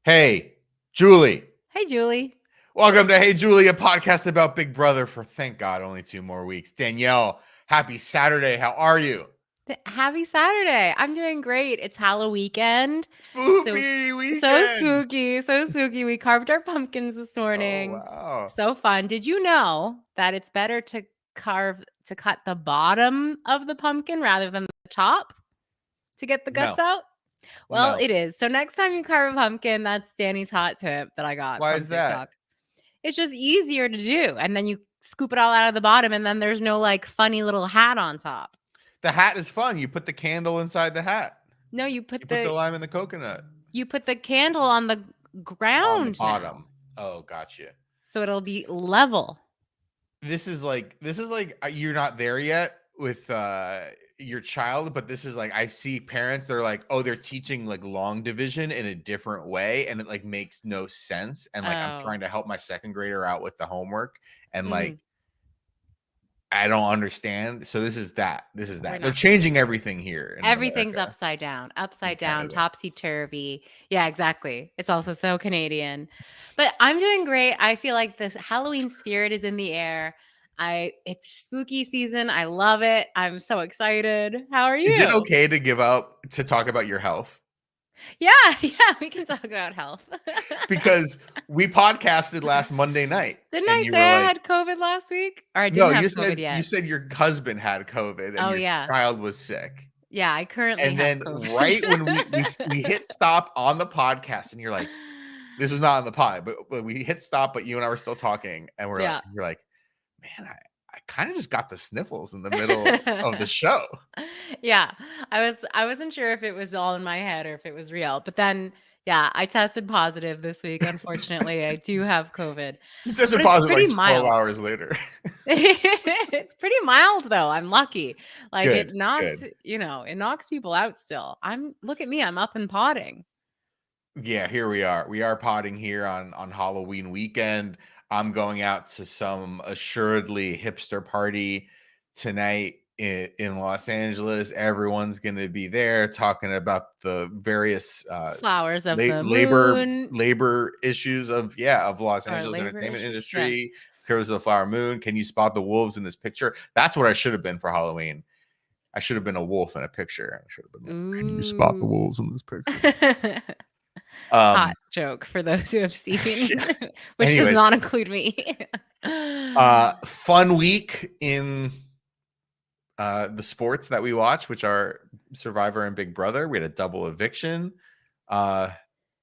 Hey, Julie. Hey, Julie. Welcome to Hey Julie, a podcast about Big Brother for, thank God, only 2 more weeks. Danielle, happy Saturday. How are you? Happy Saturday. I'm doing great. It's Halloween weekend. So Spoopy weekend. spooky. So spooky. We carved our pumpkins this Oh, morning. wow. So fun. Did you know that it's better to cut the bottom of the pumpkin rather than the top to get the guts No, out? Well, no. it is. So next time you carve a pumpkin, that's Dani's hot tip that I got Why from is that? TikTok. It's just easier to do. And then you scoop it all out of the bottom and then there's no like funny little hat on top. The hat is fun. You put the candle inside the hat. No, You put the lime in the coconut. you put the candle on the On the ground bottom. now. Oh, gotcha. So it'll be level. This is like you're not there yet with your child, but this is like I see parents, they're like, oh, they're teaching like long division in a different way, and it like makes no sense. And like I'm Oh. trying to help my second grader out with the homework, and like Mhm. I don't understand. So this is that. We're They're not changing everything here in Everything's America, upside down, in Canada. topsy-turvy. Yeah, exactly. It's also so Canadian. But I'm doing great. I feel like the Halloween spirit is in the air. It's spooky season. I love it. I'm so excited. How are Is it you? okay to talk about your health? Yeah, we can talk about health. Because we podcasted last Monday night, Didn't and I you say were I like, had COVID last week? Or I no, didn't have COVID you yet? said your husband had COVID and Oh, your yeah. child was sick. Yeah, I currently And have then right when we COVID. hit stop on the podcast, and you're like, this was not on the pod, but we hit stop, but you and I were still talking, and Yeah. you're like, man, I kind of just got the sniffles in the middle of the show. Yeah. I wasn't sure if it was all in my head or if it was real. But then, yeah, I tested positive this week. Unfortunately, I do have COVID. You tested But it's positive pretty like 12 mild. hours later. It's pretty mild though. I'm lucky. Like Good, good. it knocks people out still. Look at me, I'm up and potting. Yeah, here we are. We are potting here on Halloween weekend. I'm going out to some assuredly hipster party tonight in Los Angeles. Everyone's going to be there talking about the various Flowers of the moon labor issues of Los or Angeles labor entertainment issues. Yeah. industry. Curves of the Flower Moon. Can you spot the wolves in this picture? That's what I should have been for Halloween. I should have been a wolf in a picture. I should have been like, can you spot the wolves in this picture? Hot joke for those who have seen, Yeah. which Anyways, does not include me. fun week in the sports that we watch, which are Survivor and Big Brother. We had a double eviction.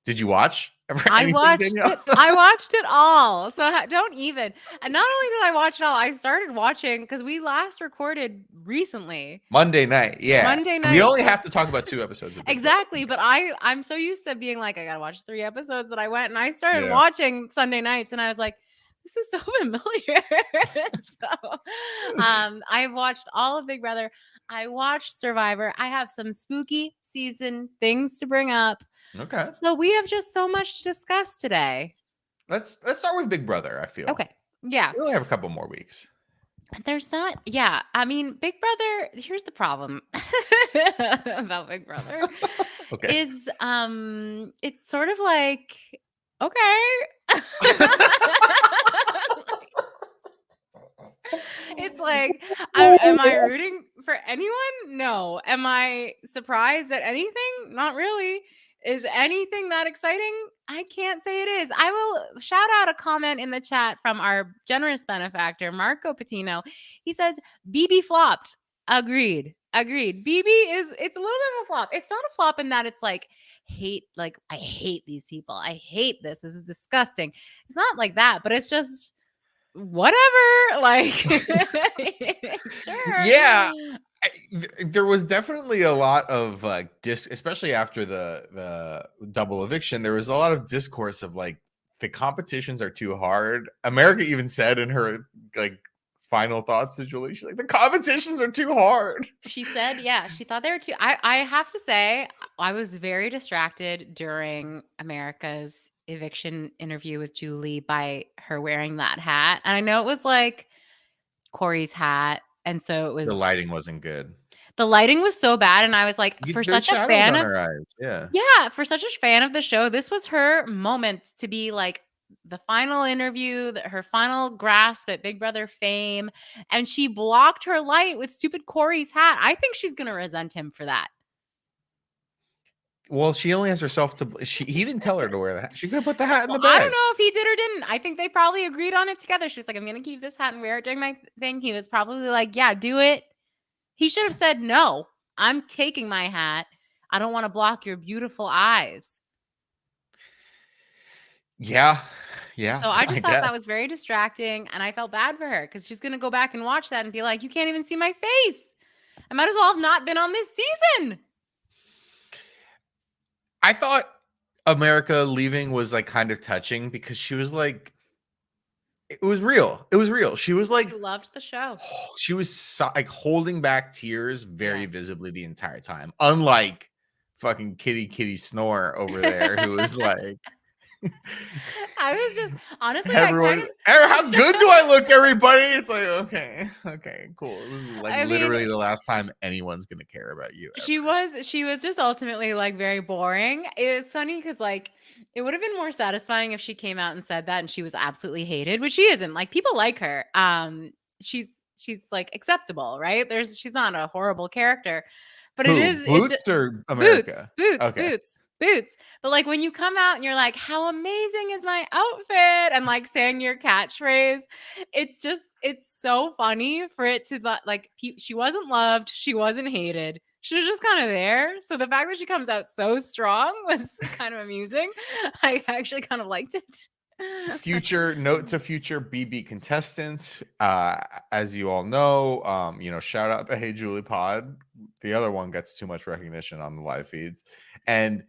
Did you watch I anything, watched Danielle? it. I watched it all. So don't even. And not only did I watch it all, I started watching because we last recorded recently. Monday night, yeah. Monday So we night, only so- have to talk about 2 episodes of Big Exactly. But I'm so used to being like, I gotta watch 3 episodes that I went and I started Yeah. watching Sunday nights and I was like, this is so familiar. So I've watched all of Big Brother. I watched Survivor. I have some spooky season things to bring up. Brother. Okay. So we have just so much to discuss today. Let's start with Big Brother, I feel. Okay. Yeah. We only have a couple more weeks. There's not, yeah. I mean, Big Brother, here's the problem about Big Brother Okay. is it's sort of like, okay. It's like, am I rooting for anyone? No. Am I surprised at anything? Not really. Is anything that exciting? I can't say it is. I will shout out a comment in the chat from our generous benefactor, Marco Patino. He says, BB flopped. Agreed. BB it's a little bit of a flop. It's not a flop in that it's like I hate these people. I hate this. This is disgusting. It's not like that, but it's just whatever. Like, sure. Yeah. There was definitely a lot of especially after the double eviction, there was a lot of discourse of like the competitions are too hard. America even said in her like final thoughts to Julie, she's like, the competitions are too hard. She said, yeah, she thought they were too. I have to say, I was very distracted during America's eviction interview with Julie by her wearing that hat. And I know it was like Corey's hat. And so it The was lighting wasn't good. The lighting was so bad, and I was like, You for get good such a shadows fan on of her eyes. Yeah. yeah, for such a fan of the show, this was her moment to be like the final interview, her final grasp at Big Brother fame, and she blocked her light with stupid Corey's hat. I think she's gonna resent him for that. Well, she only has herself to. He didn't tell her to wear the hat. She could have put the hat in Well, the I don't bed. know if he did or didn't. I think they probably agreed on it together. She was like, "I'm gonna keep this hat and wear it during my thing." He was probably like, "Yeah, do it." He should have said, "No, I'm taking my hat. I don't want to block your beautiful eyes." Yeah, yeah, So I I just thought guess. that was very distracting, and I felt bad for her because she's gonna go back and watch that and be like, "You can't even see my face. I might as well have not been on this season." I thought America leaving was like kind of touching because she was like, it was real. It was real. She was She like, loved the show. she was like holding back tears very Yeah. visibly the entire time. Unlike fucking Kitty Snore over there, who was like, I was just honestly, I kind everyone, of how good do I look, everybody? It's like, okay, cool. This is like I mean, literally the last time anyone's gonna care about you she ever. was just ultimately, like, very boring. It was funny because like, it would have been more satisfying if she came out and said that and she was absolutely hated, which she isn't. Like, people like her. She's, like, acceptable, right? She's not a horrible character, but Who? it just Boots or Boots, America? boots, Okay. boots, boots. But, like, when you come out and you're like, "How amazing is my outfit?" and, like, saying your catchphrase, it's so funny for it to, like, she wasn't loved, she wasn't hated. She was just kinda there. So the fact that she comes out so strong was kind of amusing. I actually kind of liked it. Future note to future BB contestants. As you all know, shout out the Hey Julie pod. The other one gets too much recognition on the live feeds. And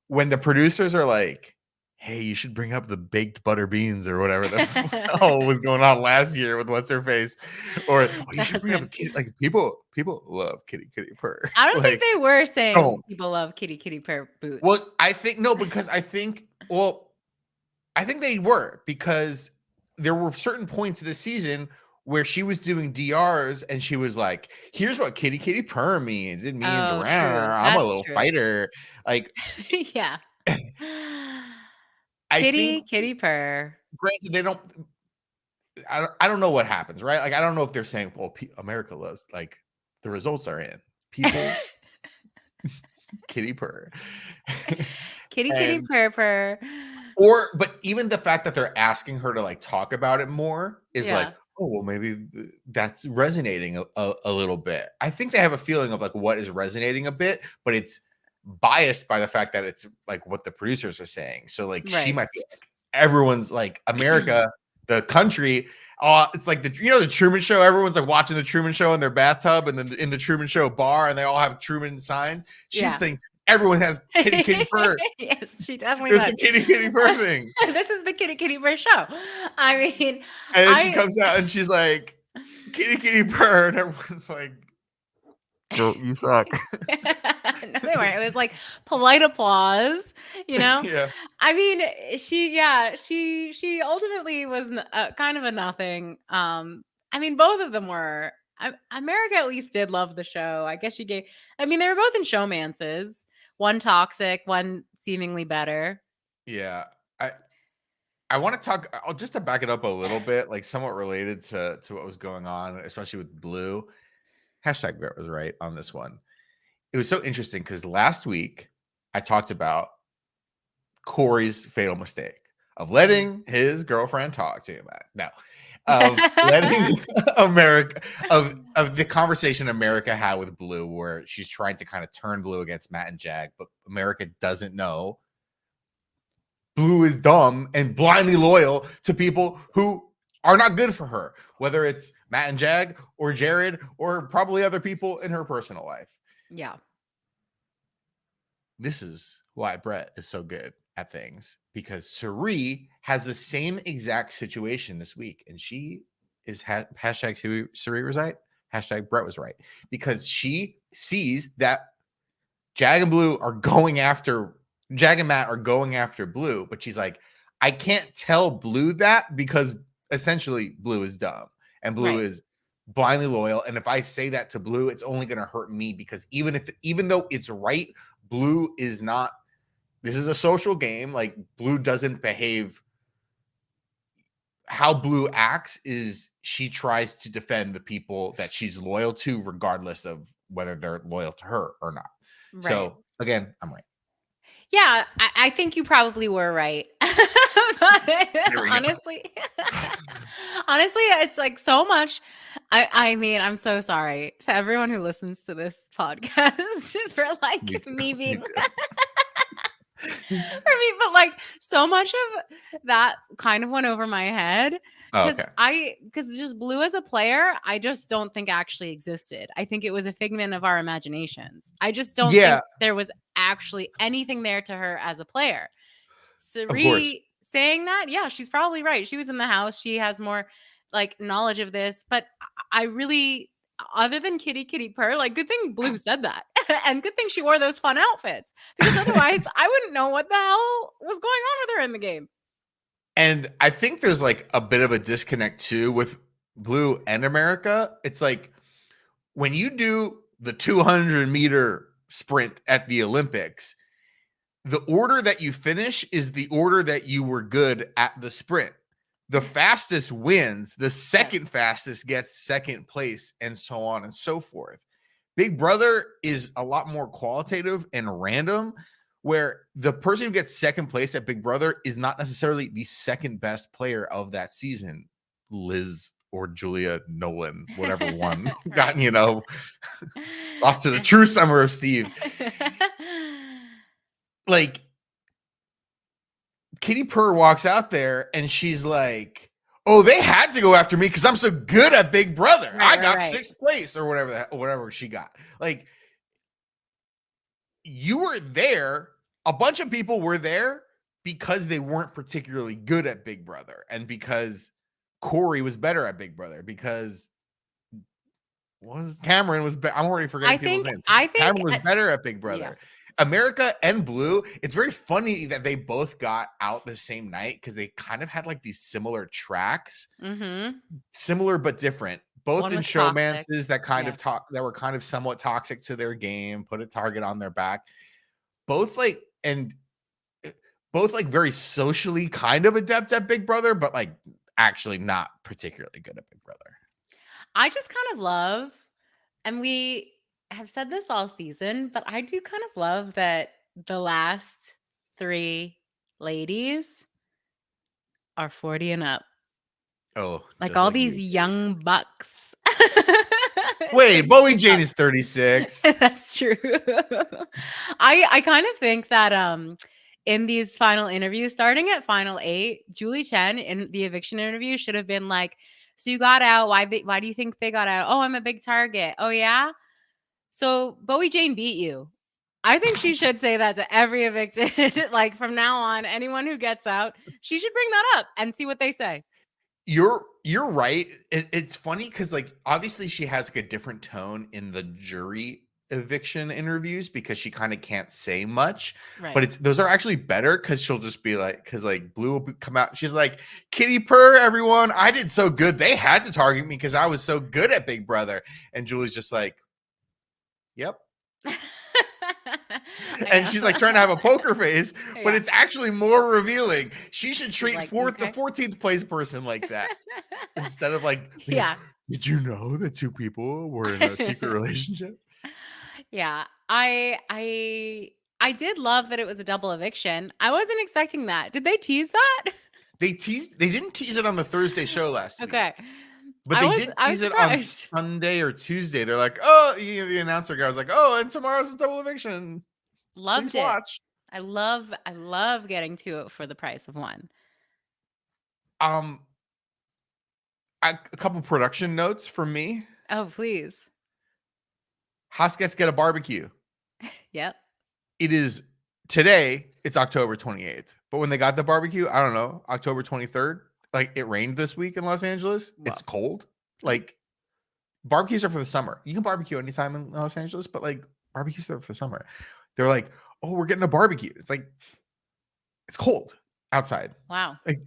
when the producers are like, hey, you should bring up the baked butter beans or whatever the hell was going on last year with what's her face, or you should bring up the Jasmine. kid. Like people love Kitty Purr. I don't think Like, they were saying don't. people love kitty purr boots. Well, I think no, because I think they were, because there were certain points of the season where she was doing DRs and she was like, here's what kitty purr means. It means Oh, true. "Rawr, I'm a That's little true. fighter." Like, Yeah. I think, Kitty purr. granted, they don't, I don't know what happens, right? Like, I don't know if they're saying, well, America loves, like, the results are in. People kitty purr. Kitty And purr purr. but even the fact that they're asking her to like talk about it more is like, Yeah. oh, well, maybe that's resonating a little bit. I think they have a feeling of like what is resonating a bit, but it's biased by the fact that it's like what the producers are saying. So like she Right. might be like, everyone's like, America, the country. It's like the Truman Show. Everyone's like watching the Truman Show in their bathtub, and then in the Truman Show bar, and they all have Truman signs. She's Yeah. thinking everyone has kitty purr. Yes, she definitely It's does. the kitty purr thing. This is the kitty purr show. I mean, And then she I comes out and she's like, kitty purr. And everyone's like, girl, you suck. no, they weren't. It was like polite applause, you know? Yeah. I mean, she ultimately was kind of a nothing. I mean, both of them were. America at least did love the show. I guess she gave. I mean, they were both in showmances. One toxic, one seemingly better. Yeah. I want to talk, just to back it up a little bit, like somewhat related to what was going on, especially with Blue. Hashtag Brett was right on this one. It was so interesting because last week I talked about Corey's fatal mistake of letting his girlfriend talk to him. No, of letting America, of the conversation America had with Blue, where she's trying to kind of turn Blue against Matt and Jag, but America doesn't know Blue is dumb and blindly loyal to people who are not good for her, whether it's Matt and Jag or Jared or probably other people in her personal life. Yeah. This is why Brett is so good at things, because Suri has the same exact situation this week, and she is hashtag Suri was right, hashtag Brett was right, because she sees that Jag and Matt are going after Blue, but she's like, I can't tell Blue that because essentially Blue is dumb and Blue Right. is blindly loyal. And if I say that to Blue, it's only going to hurt me, because even though it's right, Blue is not. This is a social game. Like, Blue doesn't behave. How Blue acts is she tries to defend the people that she's loyal to, regardless of whether they're loyal to her or not. Right. So again, I'm right. Yeah, I think you probably were right. But honestly, honestly, it's like so much. I mean, I'm so sorry to everyone who listens to this podcast for Me like too. me Me being too. for me, but like so much of that kind of went over my head Oh, because okay. because just Blue as a player, I just don't think actually existed. I think it was a figment of our imaginations. I just don't think Yeah, there was actually anything there to her as a player. of course. Sari saying that, yeah, she's probably right. She was in the house. She has more like knowledge of this, but I really, other than kitty kitty purr, like good thing Blue said that. And good thing she wore those fun outfits because otherwise I wouldn't know what the hell was going on with her in the game. And I think there's like a bit of a disconnect too with Blue and America. It's like when you do the 200-meter sprint at the Olympics, the order that you finish is the order that you were good at the sprint. The fastest wins, the second fastest gets second place, and so on and so forth. Big Brother is a lot more qualitative and random, where the person who gets second place at Big Brother is not necessarily the second best player of that season. Liz or Julia Nolan, whatever one got, lost to the true summer of Steve. Like, Kitty Purr walks out there and she's like, "Oh, they had to go after me because I'm so good at Big Brother. I got sixth place," or whatever she got. Like, you were there. A bunch of people were there because they weren't particularly good at Big Brother, and because Corey was better at Big Brother, because Cameron was I'm already forgetting people's names. Cameron was better at Big Brother. America and Blue, it's very funny that they both got out the same night because they kind of had like these similar tracks, similar but different. Both in showmances that kind of that were kind of somewhat toxic to their game, put a target on their back. Both like very socially kind of adept at Big Brother, but like actually not particularly good at Big Brother. I just kind of love, and we have said this all season, but I do kind of love that the last 3 ladies are 40 and up. Oh, like all these young bucks. Wait, Bowie Jane is 36. That's true. I kind of think that in these final interviews, starting at final 8, Julie Chen in the eviction interview should have been like, "So you got out. Why do you think they got out? Oh, I'm a big target. Oh yeah. So Bowie Jane beat you." I think she should say that to every evicted. Like from now on, anyone who gets out, she should bring that up and see what they say. You're right. It's funny because like obviously she has like a different tone in the jury eviction interviews because she kind of can't say much. Right. But those are actually better because she'll just be like, because like Blue will come out. She's like, "Kitty Purr, everyone. I did so good. They had to target me because I was so good at Big Brother." And Julie's just like, "Yep." And she's like trying to have a poker face, but it's actually more revealing. She should treat the 14th place person like that instead of like, "Did you know that 2 people were in a secret relationship?" Yeah, I did love that it was a double eviction. I wasn't expecting that. Did they tease that? They didn't tease it on the Thursday show last week. Okay. But they did tease it on Sunday or Tuesday. They're like, "Oh," the announcer guy was like, "Oh, and tomorrow's a double eviction. Loved Please it. watch." I love getting 2 for the price of 1. A couple production notes from me. Oh, please. House Guests get a barbecue. Yep. It is today. It's October 28th. But when they got the barbecue, I don't know, October 23rd. Like it rained this week in Los Angeles. Wow. It's cold. Like barbecues are for the summer. You can barbecue anytime in Los Angeles, but like barbecues are for the summer. They're like, "Oh, we're getting a barbecue." It's like, it's cold outside. Wow. Like,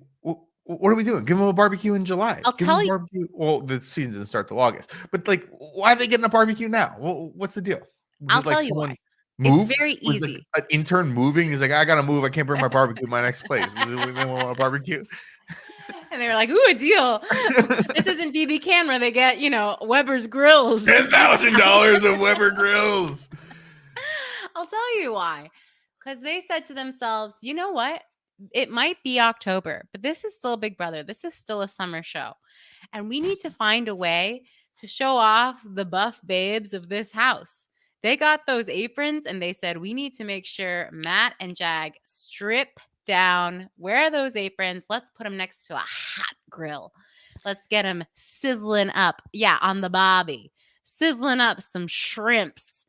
What are we doing? Give them a barbecue in July. I'll Give them tell a you. barbecue. Well, the season doesn't start till August. But like, why are they getting a barbecue now? What's the deal? I'll Did like tell you someone why. It's move? very Was like easy. an intern moving? He's like, I gotta move. I can't bring my barbecue to my next place. They want a barbecue. And they were like, ooh, a deal. This isn't BB Can where they get, Weber's grills. $10,000 of Weber grills. I'll tell you why. Because they said to themselves, you know what? It might be October, but this is still Big Brother. This is still a summer show. And we need to find a way to show off the buff babes of this house. They got those aprons and they said, we need to make sure Matt and Jag strip down, wear those aprons. Let's put them next to a hot grill. Let's get them sizzling up. Yeah, on the bobby. Sizzling up some shrimps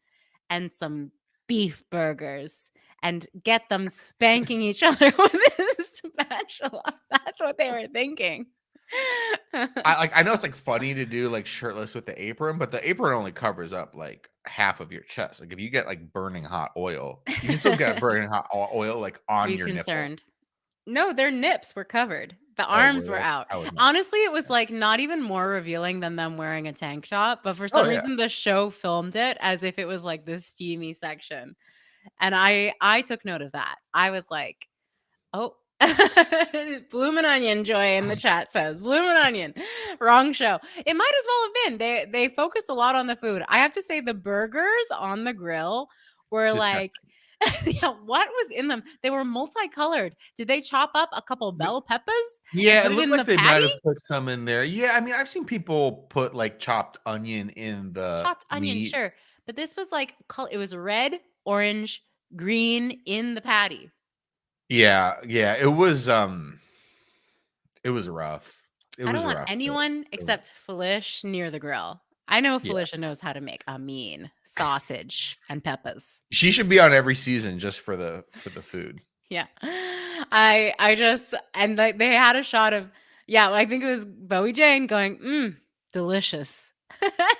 and some beef burgers and get them spanking each other with this spatula. That's what they were thinking. I know it's like funny to do like shirtless with the apron, but the apron only covers up like half of your chest. Like if you get like burning hot oil, you can still get burning hot oil like Are on you your concerned? No, their nips were covered. The nipple. arms were out. I was not. Honestly, it was like not even more revealing than them wearing a tank top, but for some yeah. reason the show filmed it as if it was like the steamy section. And I took note of that. I was like, oh, bloomin' onion, Joy in the chat says. Bloomin' onion. Wrong show. It might as well have been. They focused a lot on the food. I have to say the burgers on the grill were Disgusting. like, yeah, what was in them? They were multicolored. Did they chop up a couple bell peppers? Yeah, Put it it looked in like the they might have patty? put some in there. Yeah, I mean, I've seen people put like chopped onion in the Chopped onion, meat. sure. But this was like, it was red, orange, green in the patty. Yeah, it was rough. I don't want anyone except Felicia near the grill. I know Felicia knows how to make a mean sausage and peppers. She should be on every season just for the food. Yeah. I just, and like they had a shot of, I think it was Bowie Jane going, delicious.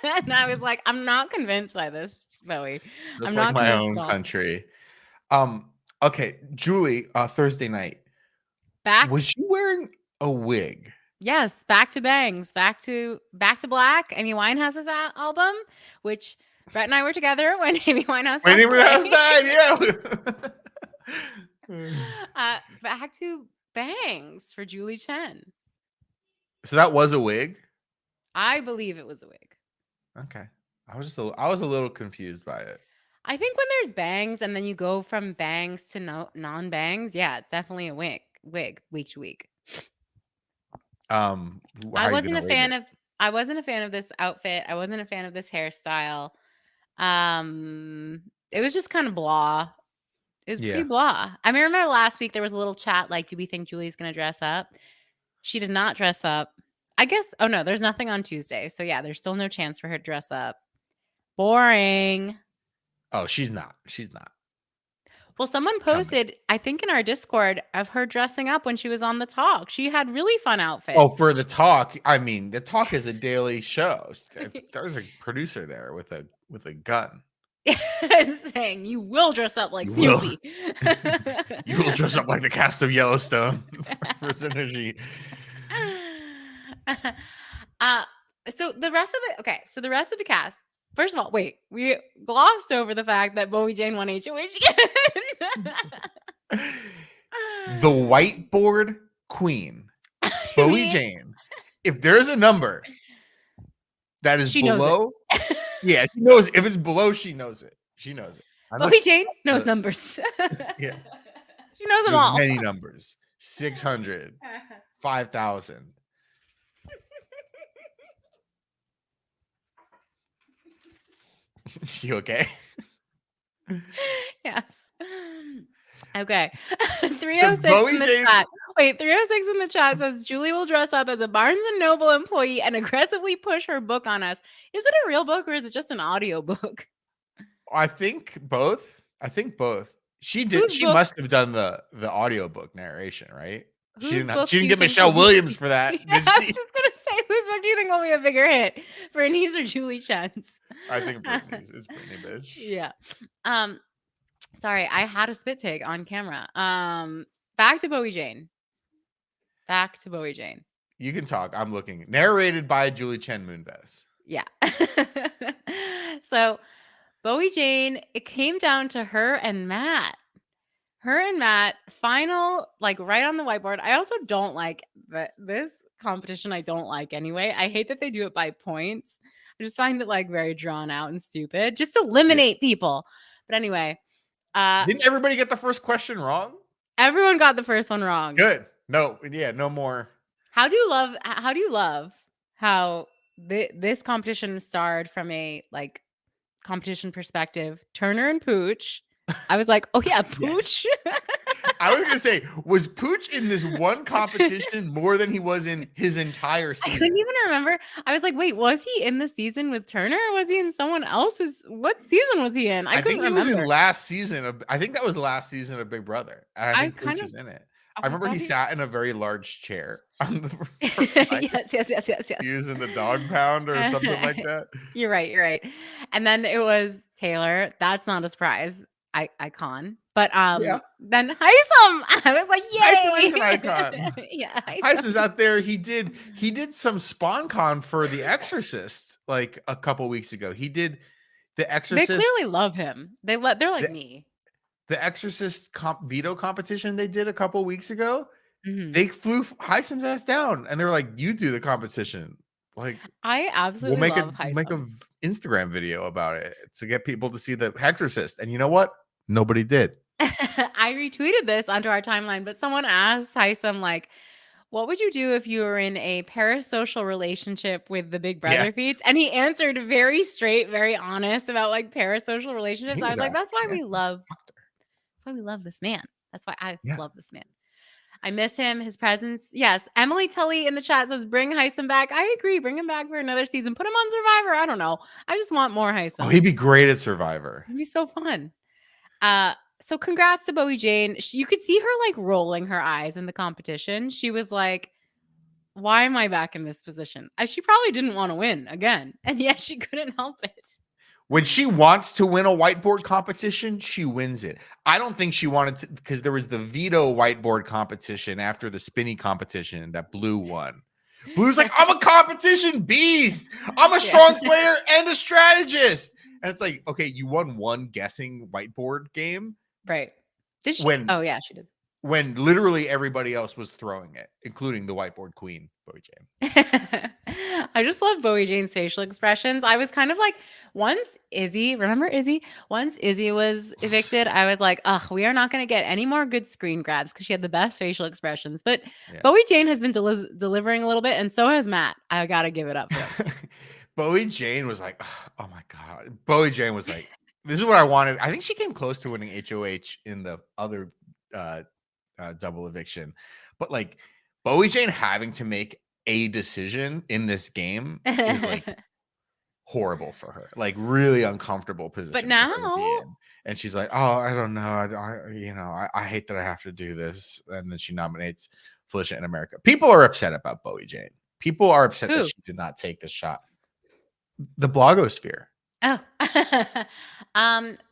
And I was like, I'm not convinced by this, Bowie. Just I'm like not my convinced own at all. country. Okay, Julie, Thursday night. Was she wearing a wig? Yes, back to bangs, back to black. Amy Winehouse's album, which Brett and I were together when Amy Winehouse died. Yeah. Back to bangs for Julie Chen. So that was a wig? I believe it was a wig. Okay. I was a little confused by it. I think when there's bangs and then you go from bangs to non-bangs, yeah, it's definitely a wig week to week. I wasn't a fan of this outfit. I wasn't a fan of this hairstyle. It was just kind of blah. It was pretty blah. I mean, remember last week there was a little chat like, do we think Julie's going to dress up? She did not dress up. I guess, oh no, there's nothing on Tuesday. So yeah, there's still no chance for her to dress up. Boring. Oh, she's not. Well, someone posted, I think in our Discord, of her dressing up when she was on the talk. She had really fun outfits. Oh, for the talk. I mean, the talk is a daily show. There's a producer there with a gun. Saying you will dress up like Snoopy. You will dress up like the cast of Yellowstone for synergy. So the rest of the cast. First of all, wait, we glossed over the fact that Bowie Jane won HOH again. The whiteboard queen, Bowie Jane. If there's a number that is below, yeah, she knows. If it's below, she knows it. Bowie Jane knows numbers. Yeah, she knows them all. Many numbers: 600, 5,000. She okay? Yes. Okay. 306 in the chat. Wait, 306 in the chat says Julie will dress up as a Barnes & Noble employee and aggressively push her book on us. Is it a real book or is it just an audio book? I think both. She did. She must have done the audiobook narration, right? She didn't get Michelle Williams for that. I was just gonna say, whose book do you think will be a bigger hit, Brittany's or Julie Chen's? I think Brittany's. It's Brittany, bitch. Yeah. Sorry, I had a spit take on camera. Back to Bowie Jane. back to Bowie Jane. You can talk. I'm looking. Narrated by Julie Chen Moonves. Yeah. So Bowie Jane, it came down to her and Matt. Her and Matt, final, like right on the whiteboard. I also don't like this competition. I don't like anyway. I hate that they do it by points. I just find it like very drawn out and stupid. Just eliminate people. But anyway, Didn't everybody get the first question wrong? everyone got the first one wrong. Good. No, yeah, no more. How do you love how this competition starred from a like competition perspective? Turner and Pooch. I was like, oh yeah, Pooch. I was gonna say, was Pooch in this one competition more than he was in his entire I season? couldn't even remember. I was like, wait, was he in the season with Turner or was he in someone else's? What season was he in? I couldn't think he remember. was in last season of. I think that was the last season of Big Brother, and I think Pooch was in it. I remember he sat in a very large chair on the first night. Yes. He was in the dog pound or something like that. You're right. And then it was Taylor. That's not a surprise. Icon. But Yeah. then Heisem. I was like, yay! Heisem is an icon. Yeah, Heisem's out there. He did some SpawnCon for The Exorcist like a couple weeks ago. He did The They Exorcist. clearly love him. They're like me. The Exorcist veto competition they did a couple weeks ago. Mhm. They flew Heisem's ass down, and they were like, "You do the competition." Like, I absolutely love Heisem. make a Instagram video about it to get people to see The Exorcist. And you know what? Nobody did. I retweeted this onto our timeline, but someone asked Heisem like, what would you do if you were in a parasocial relationship with the Big Brother feeds? And he answered very straight, very honest about like parasocial relationships. I was like, that's why we love this man. That's why I love this man. I miss him, his presence. Yes. Emily Tully in the chat says, bring Heisem back. I agree. Bring him back for another season. Put him on Survivor. I don't know. I just want more Heisem. Oh, he'd be great at Survivor. It'd be so fun. So congrats to Bowie Jane. You could see her like rolling her eyes in the competition. She was like, why am I back in this position? She probably didn't want to win again. And yet she couldn't help it. When she wants to win a whiteboard competition, she wins it. I don't think she wanted to, because there was the veto whiteboard competition after the spinny competition that Blue won. Blue's like, I'm a competition beast. I'm a strong player and a strategist. And it's like, okay, you won one guessing whiteboard game. Right. Did she? Oh, yeah, she did. When literally everybody else was throwing it, including the whiteboard queen, Bowie Jane. I just love Bowie Jane's facial expressions. I was kind of like, once Izzy was evicted, I was like, we are not going to get any more good screen grabs because she had the best facial expressions. But Bowie Jane has been delivering a little bit, and so has Matt. I got to give it up for him. Bowie Jane was like, oh my God. Bowie Jane was like, this is what I wanted. I think she came close to winning HOH in the other double eviction. But like Bowie Jane having to make a decision in this game is like horrible for her. Like really uncomfortable position. But now, and she's like, oh, I don't know. I hate that I have to do this. And then she nominates Felicia in America. People are upset about Bowie Jane. People are upset that she did not take the shot. The blogosphere. Oh,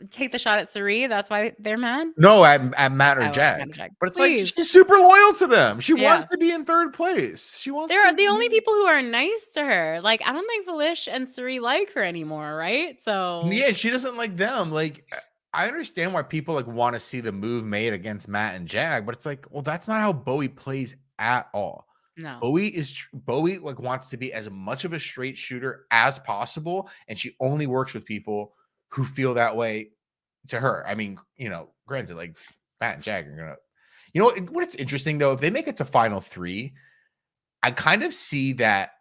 take the shot at Suri. That's why they're mad. No, at Matt or Jag. But it's like she's super loyal to them. She wants to be in third place. She wants. They're the only people who are nice to her. Like I don't think Felicia and Suri like her anymore, right? So yeah, she doesn't like them. Like I understand why people like want to see the move made against Matt and Jag, but it's like, well, that's not how Bowie plays at all. No. Bowie like wants to be as much of a straight shooter as possible, and she only works with people who feel that way to her. I mean, granted, like Matt and Jag are gonna, what's interesting though, if they make it to final 3, I kind of see that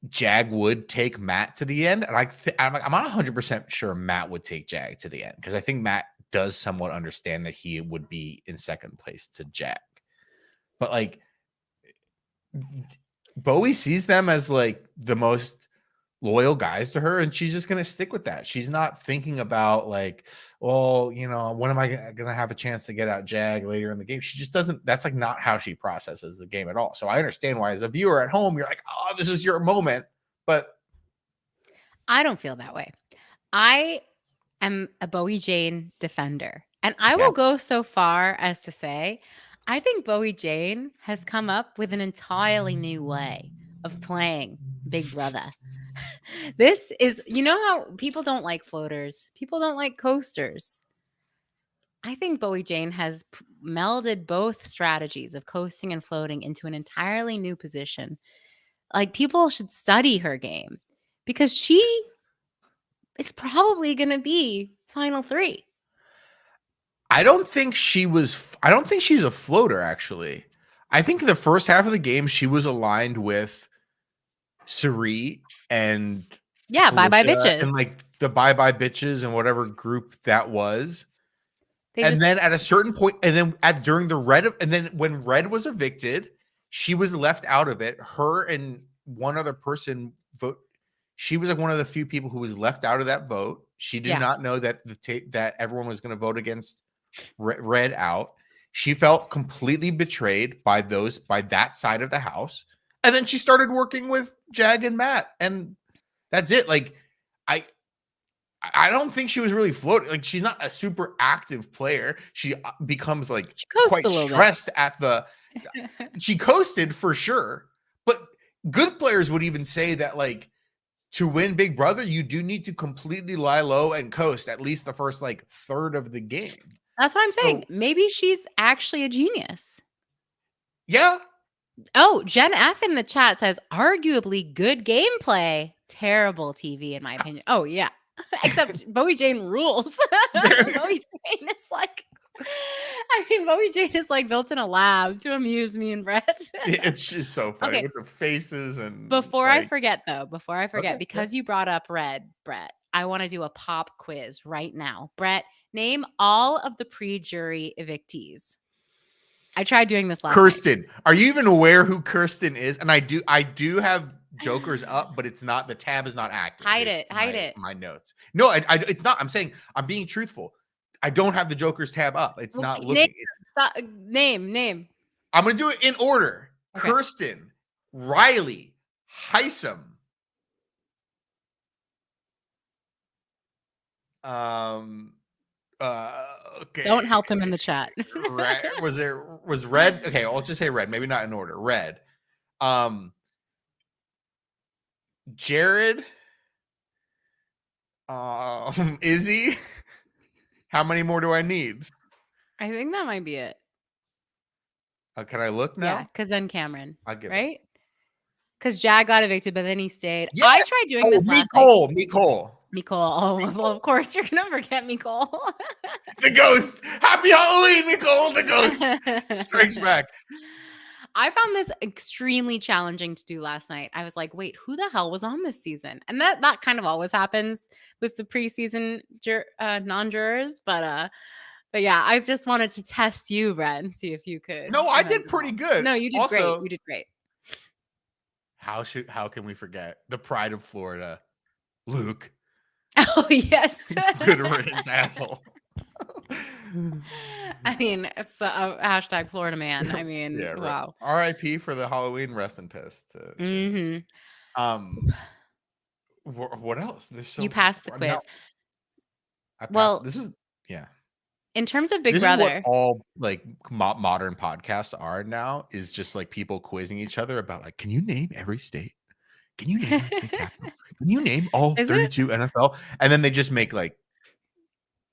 Jag would take Matt to the end, and I'm not 100% sure Matt would take Jag to the end because I think Matt does somewhat understand that he would be in second place to Jag, but like. Bowie sees them as like the most loyal guys to her, and she's just gonna stick with that. She's not thinking about like, when am I gonna have a chance to get out Jag later in the game? She just doesn't. That's like not how she processes the game at all. So I understand why, as a viewer at home, you're like, oh, this is your moment. But I don't feel that way. I am a Bowie Jane defender, and I will go so far as to say I think Bowie Jane has come up with an entirely new way of playing Big Brother. This is, you know how people don't like floaters, people don't like coasters. I think Bowie Jane has melded both strategies of coasting and floating into an entirely new position. Like, people should study her game because she is probably going to be final 3. I don't think she's a floater, actually. I think the first half of the game, she was aligned with Suri and Yeah, bye-bye Felicia bitches. and like the Bye Bye Bitches and whatever group that was. They And just then at a certain point, and then during the and then when Red was evicted, she was left out of it. Her and one other person vote. She was like one of the few people who was left out of that vote. She did not know that that everyone was going to vote against Red out. She felt completely betrayed by that side of the house. And then she started working with Jag and Matt, and that's it. Like, I don't think she was really floating. Like, she's not a super active player. She becomes like she coasts quite a little stressed at the. She coasted for sure, but good players would even say that, like, to win Big Brother, you do need to completely lie low and coast at least the first like third of the game. That's what I'm saying. So, Maybe she's actually a genius. yeah. Oh, Jen F in the chat says arguably good gameplay, terrible TV in my opinion. Oh yeah. Except Bowie Jane rules. Bowie Jane is like, I mean, Bowie Jane is like built in a lab to amuse me and Brett. It's just so funny Okay. with the faces and Before I like, forget, okay, because you brought up Red, Brett, I want to do a pop quiz right now. Brett, name all of the pre-jury evictees. I tried doing this last night. Kirsten. Are you even aware who Kirsten is? And I do have Jokers up, but it's not, the tab is not active. Hide it. My notes. No, I it's not. I'm saying, I'm being truthful. I don't have the Jokers tab up. It's not looking. Name. I'm gonna do it in order. Okay. Kirsten, Riley, Heisem. Okay. Don't help him in the chat. Right. Was Red? Okay, I'll just say Red. Maybe not in order. Red. Jared. Izzy. How many more do I need? I think that might be it. Can I look now? Yeah, because then Cameron. I'll give right? Because Jag got evicted, but then he stayed. Yeah. I tried doing this last night. Mecole. Oh, well, of course you're gonna forget Mecole. The ghost. Happy Halloween, Mecole. The ghost strikes back. I found this extremely challenging to do last night. I was like, wait, who the hell was on this season? And that kind of always happens with the preseason non-jurors. But yeah, I just wanted to test you, Brett, and see if you could. No, I did pretty good. No, you did great. You did great. How can we forget the pride of Florida, Luke? Oh yes, good riddance, asshole. I mean, it's a hashtag Florida man. I mean, yeah, wow. R.I.P. for the Halloween rest and piss. What else? There's so you passed the quiz. I passed. Well, this is in terms of Big Brother, is what all like modern podcasts are now, is just like people quizzing each other about like, can you name every state? Can you name every state capital? Can you name all 32 NFL? And then they just make like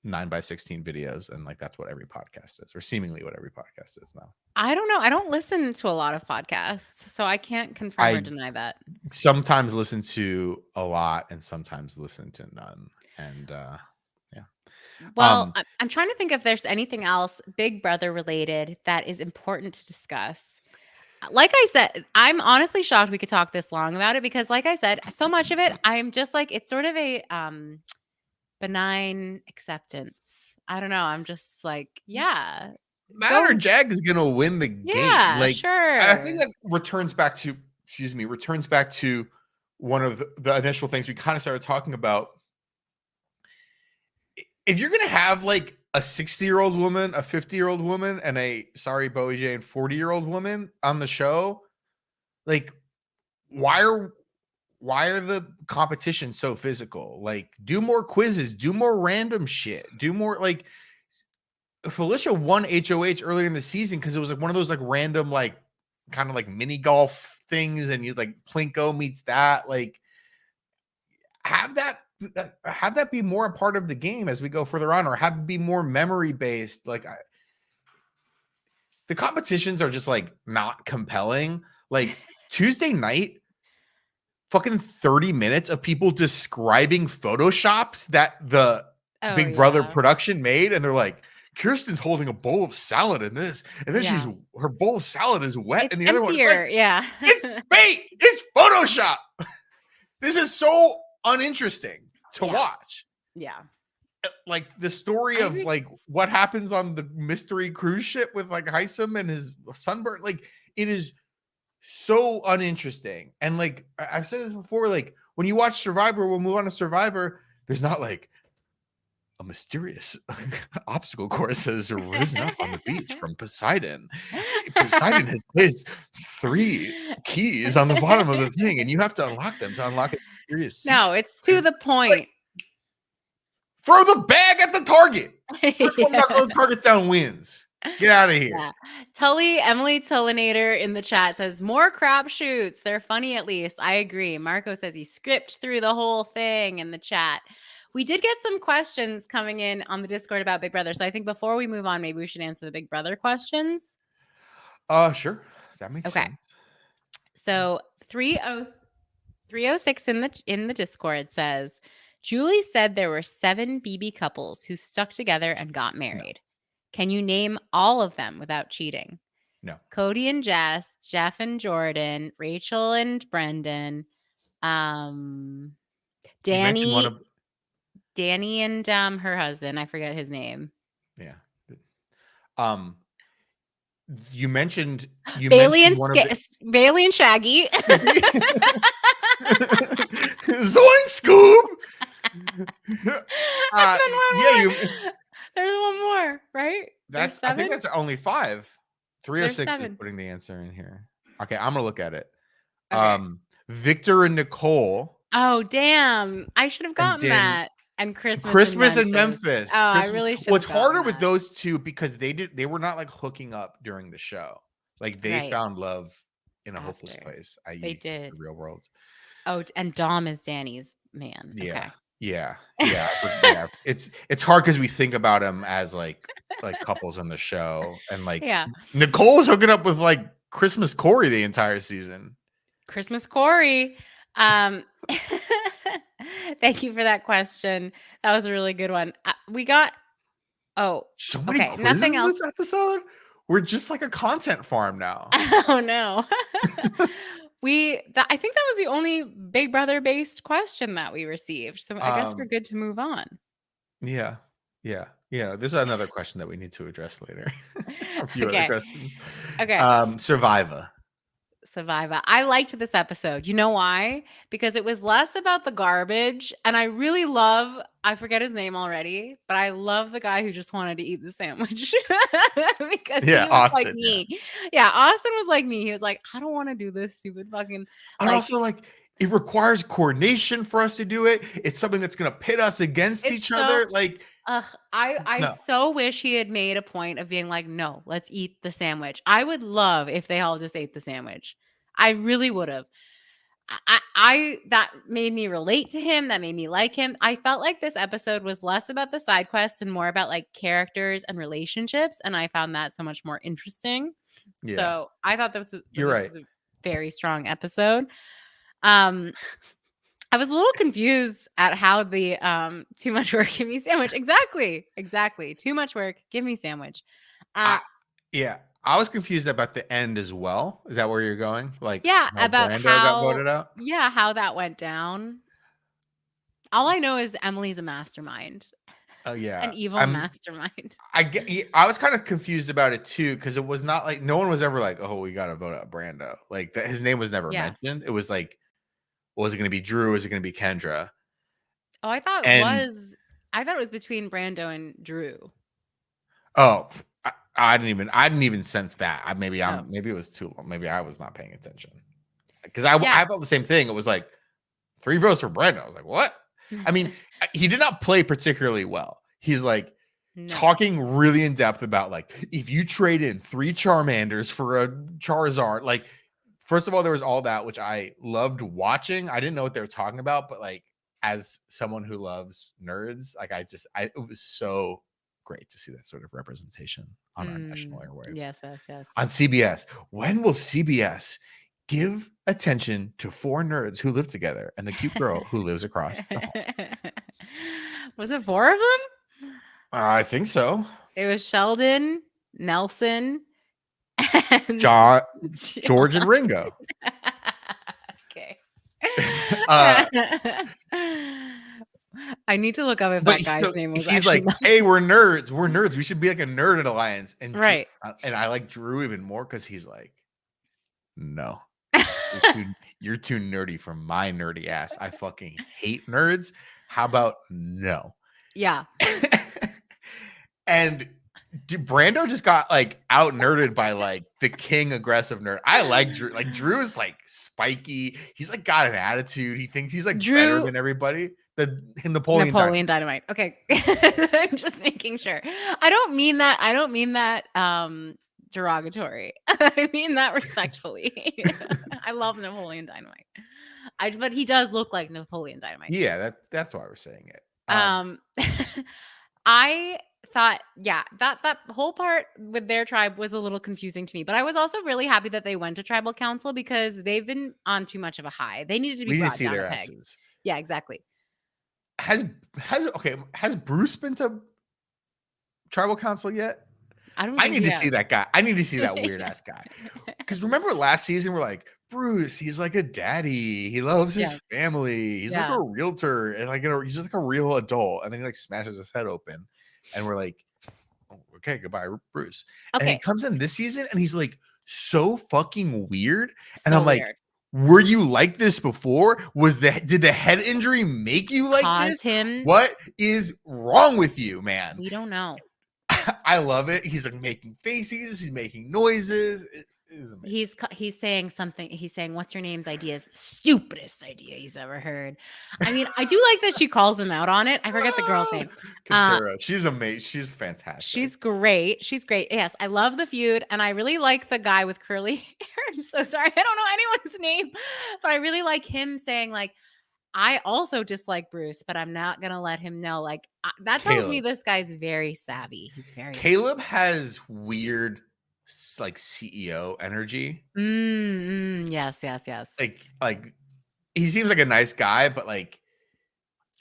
9x16 videos, and like that's what every podcast is, or seemingly what every podcast is now. I don't know. I don't listen to a lot of podcasts, so I can't confirm or deny that. Sometimes listen to a lot and sometimes listen to none. And well, I'm trying to think if there's anything else Big Brother related that is important to discuss. Like I said, I'm honestly shocked we could talk this long about it, because like I said, so much of it, I'm just like, it's sort of a benign acceptance. I don't know. I'm just like, yeah. Matt or Jag is gonna win the game. Like, sure. I think that returns back to one of the initial things we kind of started talking about. If you're gonna have like a 60-year-old woman, a 50-year-old woman, and a Bowie Jane 40-year-old woman on the show, like, why are the competitions so physical? Like, do more quizzes, do more random shit, do more like, Felicia won HOH earlier in the season because it was like one of those like random like kind of like mini golf things, and you like Plinko meets that. Like have that be more a part of the game as we go further on, or have it be more memory based. Like the competitions are just like not compelling. Like Tuesday night, fucking 30 minutes of people describing Photoshops that the Big Brother production made, and they're like, Kirsten's holding a bowl of salad in this, and then her bowl of salad is wet, It's and the other one is like, yeah. it's fake, it's Photoshop. This is so uninteresting to watch. Yeah. Like the story of like what happens on the mystery cruise ship with like Heisem and his sunburn, like it is so uninteresting. And like I've said this before, like when you watch Survivor, we'll move on to Survivor, there's not like a mysterious obstacle course has risen up on the beach from Poseidon. Poseidon has placed 3 keys on the bottom of the thing, and you have to unlock them to unlock a mysterious No, it's to the point. Like, throw the bag at the target. First one not throwing targets down wins. Get out of here. Yeah. Emily Tullinator in the chat says, more crapshoots. They're funny at least. I agree. Marco says he scripted through the whole thing in the chat. We did get some questions coming in on the Discord about Big Brother. So I think before we move on, maybe we should answer the Big Brother questions. Sure. That makes sense. So 306 in the Discord says, Julie said there were 7 BB couples who stuck together and got married. No. Can you name all of them without cheating? No. Cody and Jess, Jeff and Jordan, Rachel and Brendan, Dani and her husband. I forget his name. Yeah. You mentioned Bailey and Shaggy. Zoink Scoob. There's one more, right? I think that's only 5. 306 is putting the answer in here. Okay, I'm gonna look at it. Okay. Victor and Nicole. Oh damn! I should have gotten that. And Christmas in Memphis. Oh, I really should. What's harder with those two because they were not like hooking up during the show. Like they found love in a hopeless place. They did the real world. Oh, and Dom is Dani's man. Yeah. Okay. Yeah. It's hard because we think about him as like couples on the show, and like Nicole's hooking up with like Christmas Corey the entire season. Christmas Corey. Thank you for that question. That was a really good one. We got so many quizzes nothing else. This episode. We're just like a content farm now. Oh no. I think that was the only Big Brother based question that we received. So I guess we're good to move on. Yeah. There's another question that we need to address later. A few other questions. Okay. Survivor. I liked this episode. You know why? Because it was less about the garbage. And I really I forget his name already, but I love the guy who just wanted to eat the sandwich. Because he was Austin, like me. Yeah, Austin was like me. He was like, I don't want to do this stupid fucking. And also like, it requires coordination for us to do it. It's something that's going to pit us against each other. Like, I so wish he had made a point of being like, no, let's eat the sandwich. I would love if they all just ate the sandwich. I really would have. That made me relate to him. That made me like him. I felt like this episode was less about the side quests and more about like characters and relationships. And I found that so much more interesting. Yeah. So I thought this was a very strong episode. I was a little confused at how the too much work, give me sandwich. Exactly. Too much work, give me sandwich. I was confused about the end as well. Is that where you're going? Like, about Brando how got voted out? Yeah, how that went down. All I know is Emily's a mastermind. Oh yeah, an evil mastermind. I was kind of confused about it too because it was not like no one was ever like, oh, we got to vote out Brando. Like his name was never mentioned. It was like, was it going to be Drew? Is it going to be Kendra? Oh, I thought it was between Brando and Drew. Oh, I didn't even sense that. Maybe it was too long. Maybe I was not paying attention because I felt the same thing. It was like 3 votes for Brando. I was like, what? I mean, he did not play particularly well. He's like, talking really in depth about like if you trade in 3 Charmanders for a Charizard, like first of all, there was all that which I loved watching. I didn't know what they were talking about, but like as someone who loves nerds, like it was so great to see that sort of representation on our national airwaves. Yes. On CBS. When will CBS give attention to 4 nerds who live together and the cute girl who lives across the hall? Was it 4 of them? I think so. It was Sheldon, Nelson, and George and Ringo. Okay. I need to look up if that guy's name was. He's like, Nelson. hey, we're nerds. We're nerds. We should be like a nerd alliance. And right. And I like Drew even more because he's like, no, you're too nerdy for my nerdy ass. I fucking hate nerds. How about no? Yeah. And Brando just got like out nerded by like the king aggressive nerd. I like Drew. Like Drew is like spiky. He's like got an attitude. He thinks he's like better than everybody. The Napoleon Dynamite. Okay. I'm just making sure. I don't mean that derogatory. I mean that respectfully. I love Napoleon Dynamite. But he does look like Napoleon Dynamite. Yeah, that's why we're saying it. I thought, that whole part with their tribe was a little confusing to me, but I was also really happy that they went to tribal council because they've been on too much of a high. They needed to be brought down a peg. Asses. Yeah, exactly. Has Bruce been to tribal council yet? I need to see that guy. I need to see that weird ass guy. Because remember last season, we're like, Bruce, he's like a daddy. He loves his family. He's like a realtor and like he's just like a real adult. And then he like smashes his head open. And we're like, oh, okay, goodbye, Bruce. Okay. And he comes in this season and he's like so fucking weird. And I'm like, were you like this before? Did the head injury make you like this? What is wrong with you, man? We don't know. I love it. He's like making faces. He's making noises. It is amazing. He's saying something. He's saying, "What's your name's ideas? Stupidest idea he's ever heard." I mean, I do like that she calls him out on it. I forget the girl's name. She's amazing. She's fantastic. She's great. She's great. Yes, I love the feud, and I really like the guy with curly hair. I'm so sorry, I don't know anyone's name, but I really like him saying like, I also dislike Bruce, but I'm not going to let him know. Like that tells me this guy's very savvy. He's very Caleb has weird like CEO energy. Yes. Like he seems like a nice guy, but like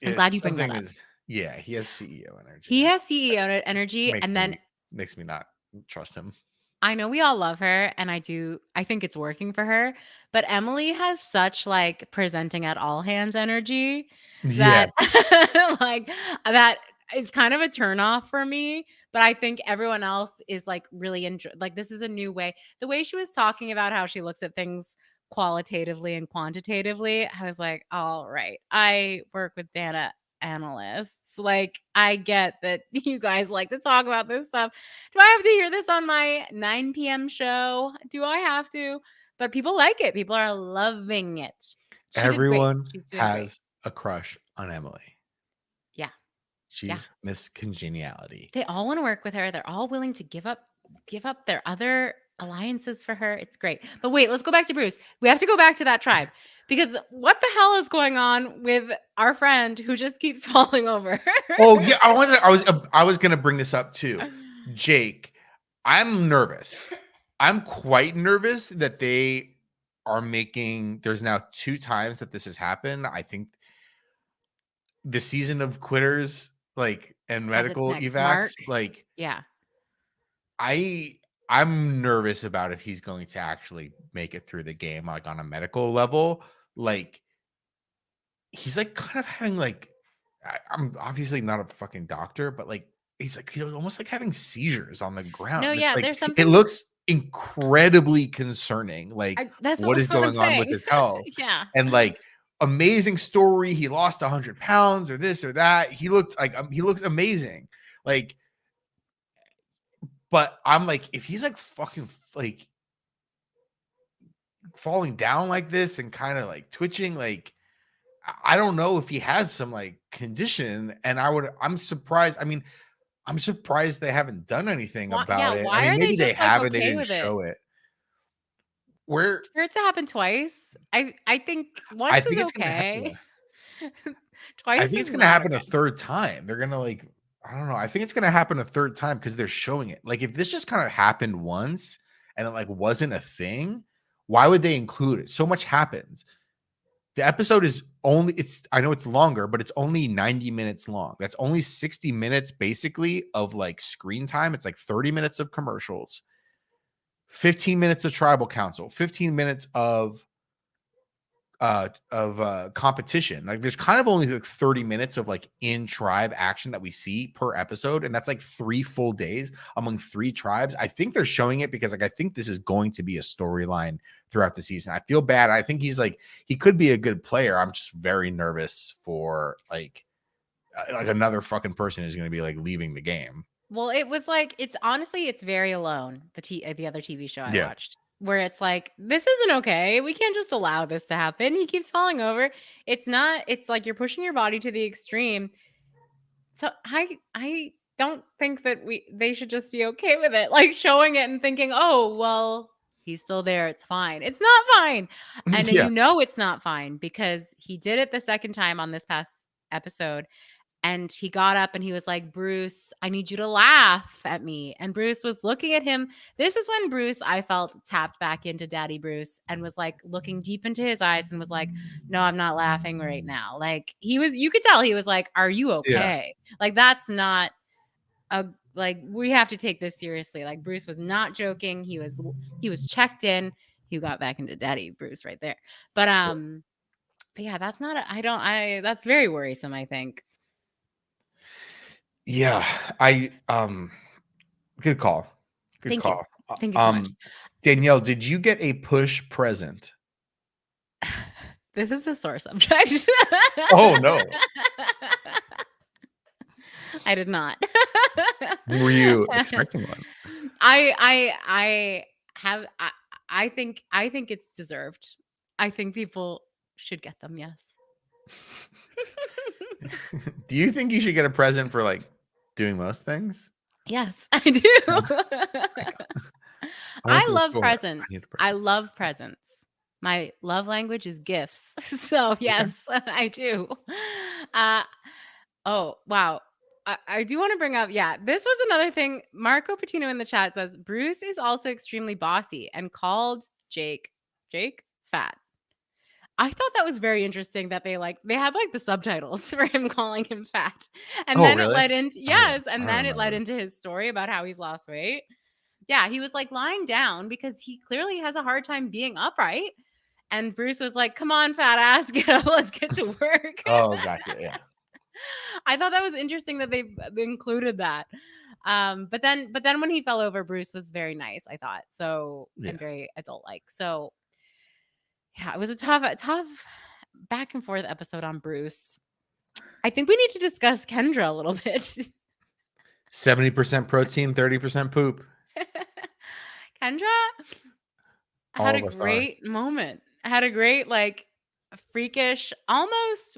I'm glad you bring that up. He has CEO energy. He has CEO energy makes me not trust him. I know we all love her and I think it's working for her, but Emily has such like presenting at all hands energy that like that is kind of a turnoff for me, but I think everyone else is like really like this is a new way. The way she was talking about how she looks at things qualitatively and quantitatively, I was like, all right, I work with data analysts. Like, I get that you guys like to talk about this stuff. Do I have to hear this on my 9 p.m. show? Do I have to? But people like it. People are loving it. Everyone has a crush on Emily. Yeah. She's Miss Congeniality. They all want to work with her. They're all willing to give up their other alliances for her. It's great. But wait, let's go back to Bruce. We have to go back to that tribe because what the hell is going on with our friend who just keeps falling over? Oh yeah, I was going to bring this up too. Jake, I'm nervous. I'm quite nervous that they are making there's now 2 times that this has happened. I think the season of quitters like and medical evacs like I'm nervous about if he's going to actually make it through the game, like on a medical level. Like he's like kind of having like, I'm obviously not a fucking doctor, but like, he's almost like having seizures on the ground. No, yeah, like, there's something. It looks incredibly concerning. Like what is going on with his health? Yeah. And like, amazing story. He lost 100 pounds or this or that. He looks amazing. Like, but I'm like, if he's like fucking like falling down like this and kind of like twitching, like I don't know if he has some like condition. And I'm surprised. I mean, I'm surprised they haven't done anything Why, yeah, about it. I why mean, are they maybe they just, like, have it, they okay didn't with it? show it. Where For it to happen twice, I think I once is think it's gonna okay. happen. I Twice think is it's gonna not happen a okay. third time. They're gonna like, I don't know. I think it's gonna happen a third time because they're showing it. Like, if this just kind of happened once and it like wasn't a thing, why would they include it? So much happens. The episode is only, it's, I know it's longer, but it's only 90 minutes long. That's only 60 minutes basically of like screen time. It's like 30 minutes of commercials, 15 minutes of tribal council, 15 minutes of competition. Like, there's kind of only like 30 minutes of like in tribe action that we see per episode, and that's like 3 full days among 3 tribes. I think they're showing it because like I think this is going to be a storyline throughout the season. I feel bad. I think he's like, he could be a good player. I'm just very nervous for like another fucking person who's going to be like leaving the game. Well, it was like, it's honestly, it's very alone, the other TV show I Yeah. watched, where it's like, this isn't okay. We can't just allow this to happen. He keeps falling over. It's not, it's like you're pushing your body to the extreme. So I don't think that they should just be okay with it, like showing it and thinking, oh, well, he's still there. It's fine. It's not fine. And Yeah. it's not fine because he did it the second time on this past episode. And he got up and he was like, Bruce, I need you to laugh at me. And Bruce was looking at him. This is when Bruce, I felt, tapped back into Daddy Bruce and was like looking deep into his eyes and was like, no, I'm not laughing right now. Like, you could tell he was like, are you okay? Like, that's not like, we have to take this seriously. Like, Bruce was not joking. He was checked in. He got back into Daddy Bruce right there. But yeah, that's not, that's very worrisome, I think. Yeah. Good call. Good Thank you. call. Thank you so much. Danielle, did you get a push present? This is a sore subject. Oh no. I did not. Were you expecting one? I think it's deserved. I think people should get them, yes. Do you think you should get a present for like doing most things? Yes, I do. I I love presents. I need a I present. love presents. My love language is gifts. So yes, I do. Oh, wow. I do want to bring up, yeah, this was another thing. Marco Patino in the chat says Bruce is also extremely bossy and called Jake fat. I thought that was very interesting that they had like the subtitles for him calling him fat. And Oh, then really? it led into, yes, and I then don't it led remember. into his story about how he's lost weight. Yeah, he was like lying down because he clearly has a hard time being upright. And Bruce was like, come on, fat ass, get up, let's get to work. Oh, gotcha. Yeah. I thought that was interesting that they included that. But then when he fell over, Bruce was very nice, I thought. So, and very adult-like. So yeah, it was a tough back and forth episode on Bruce. I think we need to discuss Kendra a little bit. 70% protein, 30% poop. Kendra All had of a us great moment. Had a great, like, freakish, almost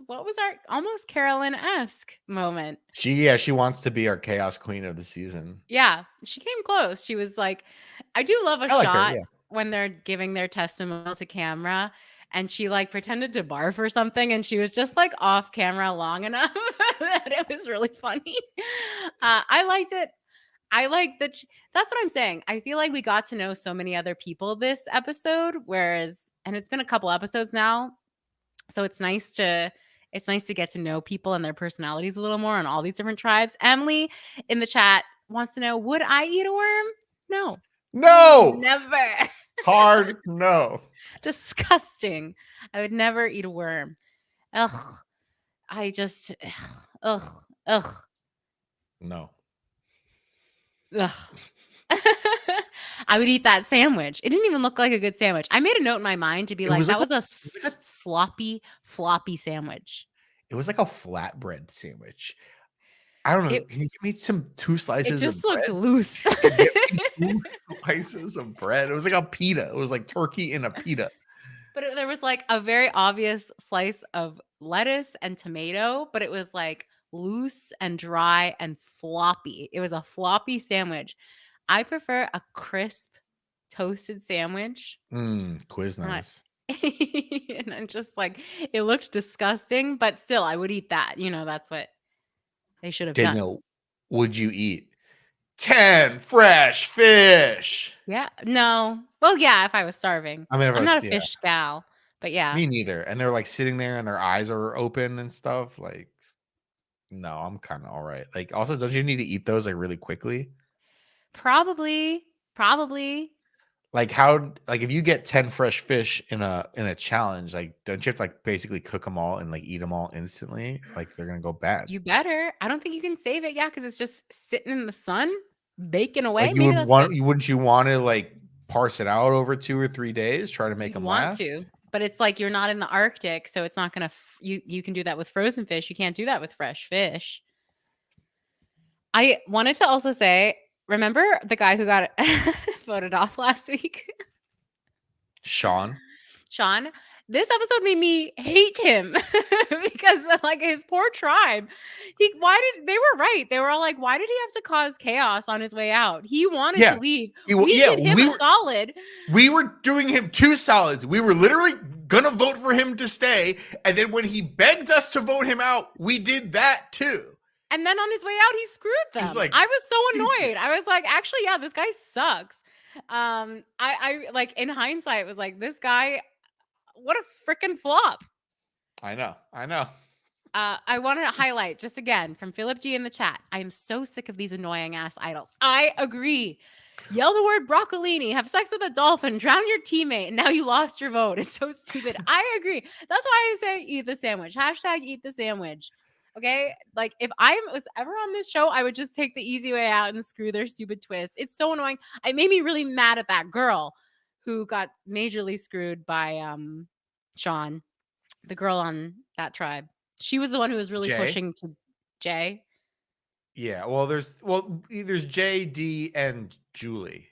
Carolyn-esque moment. She wants to be our chaos queen of the season. Yeah, she came close. She was like, I do love a I like her, shot yeah. when they're giving their testimonial to camera and she like pretended to barf or something and she was just like off camera long enough that it was really funny. I liked it. I like that. That's what I'm saying. I feel like we got to know so many other people this episode, and it's been a couple episodes now. So it's nice to get to know people and their personalities a little more on all these different tribes. Emily in the chat wants to know, would I eat a worm? No. No. Never. Hard no. Disgusting. I would never eat a worm. Ugh. I just ugh. No. Ugh. I would eat that sandwich. It didn't even look like a good sandwich. I made a note in my mind to be like, that was a sloppy, floppy sandwich. It was like a flatbread sandwich. I don't know. Can you give me 2 slices? It just looked loose. 2 slices of bread. It was like a pita. It was like turkey in a pita. But there was like a very obvious slice of lettuce and tomato, but it was like loose and dry and floppy. It was a floppy sandwich. I prefer a crisp toasted sandwich. Not Quiznos. and I'm just like, it looked disgusting, but still I would eat that. That's what they should have done. Daniel, would you eat 10 fresh fish? Yeah. No. Well, yeah, if I was starving. I mean, if I I'm was, not a yeah, fish gal, but yeah. me neither. And they're like sitting there and their eyes are open and stuff. Like, no, I'm kind of all right. Like, also, don't you need to eat those like really quickly? Probably. Probably. Like like if you get 10 fresh fish in a challenge, like don't you have to like basically cook them all and like eat them all instantly? Like they're gonna go bad. You better. I don't think you can save it, yeah, because it's just sitting in the sun, baking away. Like Maybe that's good. wouldn't you want to like parse it out over 2 or 3 days, try to make You'd them want last? to, but it's like you're not in the Arctic, so it's not gonna you can do that with frozen fish. You can't do that with fresh fish. I wanted to also say, remember the guy who got voted off last week? Sean. Sean, this episode made me hate him because like his poor tribe. They were right. They were all like, why did he have to cause chaos on his way out? He wanted to leave. We did him a solid. We were doing him 2 solids. We were literally gonna vote for him to stay. And then when he begged us to vote him out, we did that too. And then on his way out, he screwed them. He's like, I was so annoyed. I was like, actually, yeah, this guy sucks. I like in hindsight was like, this guy, what a freaking flop. I know. I want to highlight just again from Philip G in the chat. I am so sick of these annoying ass idols. I agree. Yell the word broccolini, have sex with a dolphin, drown your teammate, and now you lost your vote. It's so stupid. I agree. That's why I say eat the sandwich. Hashtag eat the sandwich. Okay? Like if I was ever on this show, I would just take the easy way out and screw their stupid twist. It's so annoying. It made me really mad at that girl who got majorly screwed by Sean, the girl on that tribe. She was the one who was really pushing to Jay. Yeah, well, there's J, D, and Julie.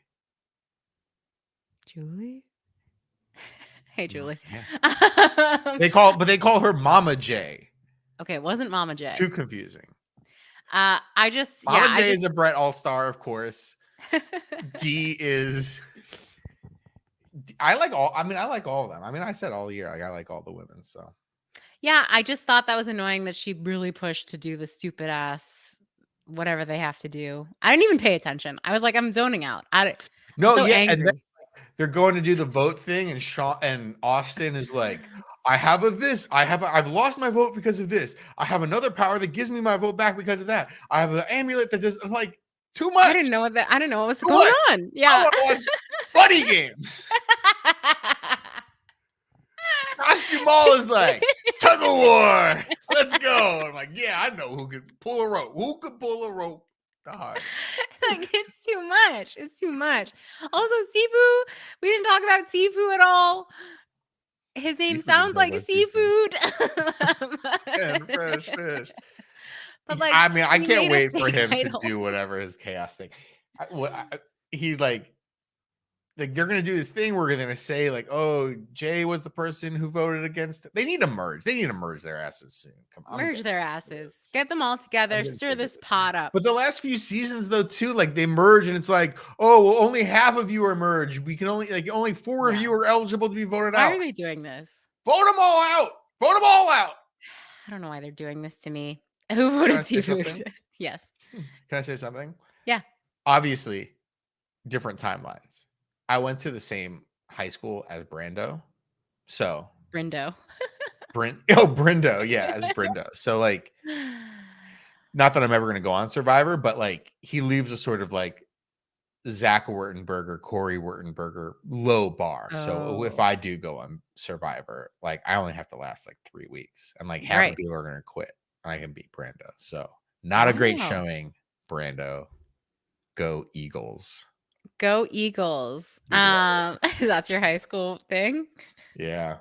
Julie? Hey, Julie. Yeah. They call her Mama J. Okay, it wasn't Mama J. Too confusing. Mama J is a Brett All-Star, of course. D is I like all of them. I mean, I said all year, like, I like all the women, so. Yeah, I just thought that was annoying that she really pushed to do the stupid ass whatever they have to do. I didn't even pay attention. I was like, I'm zoning out. Angry. And then they're going to do the vote thing, and Sean and Austin is like, I've lost my vote because of this. I have another power that gives me my vote back because of that. I have an amulet that does. I'm like, too much. I didn't know what was going on. Yeah, I want to watch buddy games. Costume Mall is like, tug of war. Let's go. I'm like, yeah, I know who can pull a rope. Who can pull a rope the hardest? Like, it's too much. It's too much. Also, Sifu. We didn't talk about Sifu at all. His name sounds like seafood. 10 fresh fish. But like, I mean, I can't wait for him to do whatever his chaos thing. They're gonna do this thing where they're gonna say like, "Oh, Jay was the person who voted against." They need to merge. They need to merge their asses soon. Come on, merge their asses. Get them all together. Stir this pot up. But the last few seasons, though, too, like they merge, and it's like, oh, well, only half of you are merged. We can only 4 of you are eligible to be voted out. Why are they doing this? Vote them all out. Vote them all out. I don't know why they're doing this to me. Who voted seafood? Yes. Can I say something? Yeah. Obviously, different timelines. I went to the same high school as Brando. So Brando. Brando, yeah, as Brando. So like, not that I'm ever gonna go on Survivor, but like he leaves a sort of like Zach Wurtenberger, Corey Wurtenberger low bar. Oh. So if I do go on Survivor, like I only have to last like 3 weeks, and like half of people are gonna quit, and I can beat Brando. So not a great showing, Brando. Go Eagles. Go Eagles. That's your high school thing? Yeah.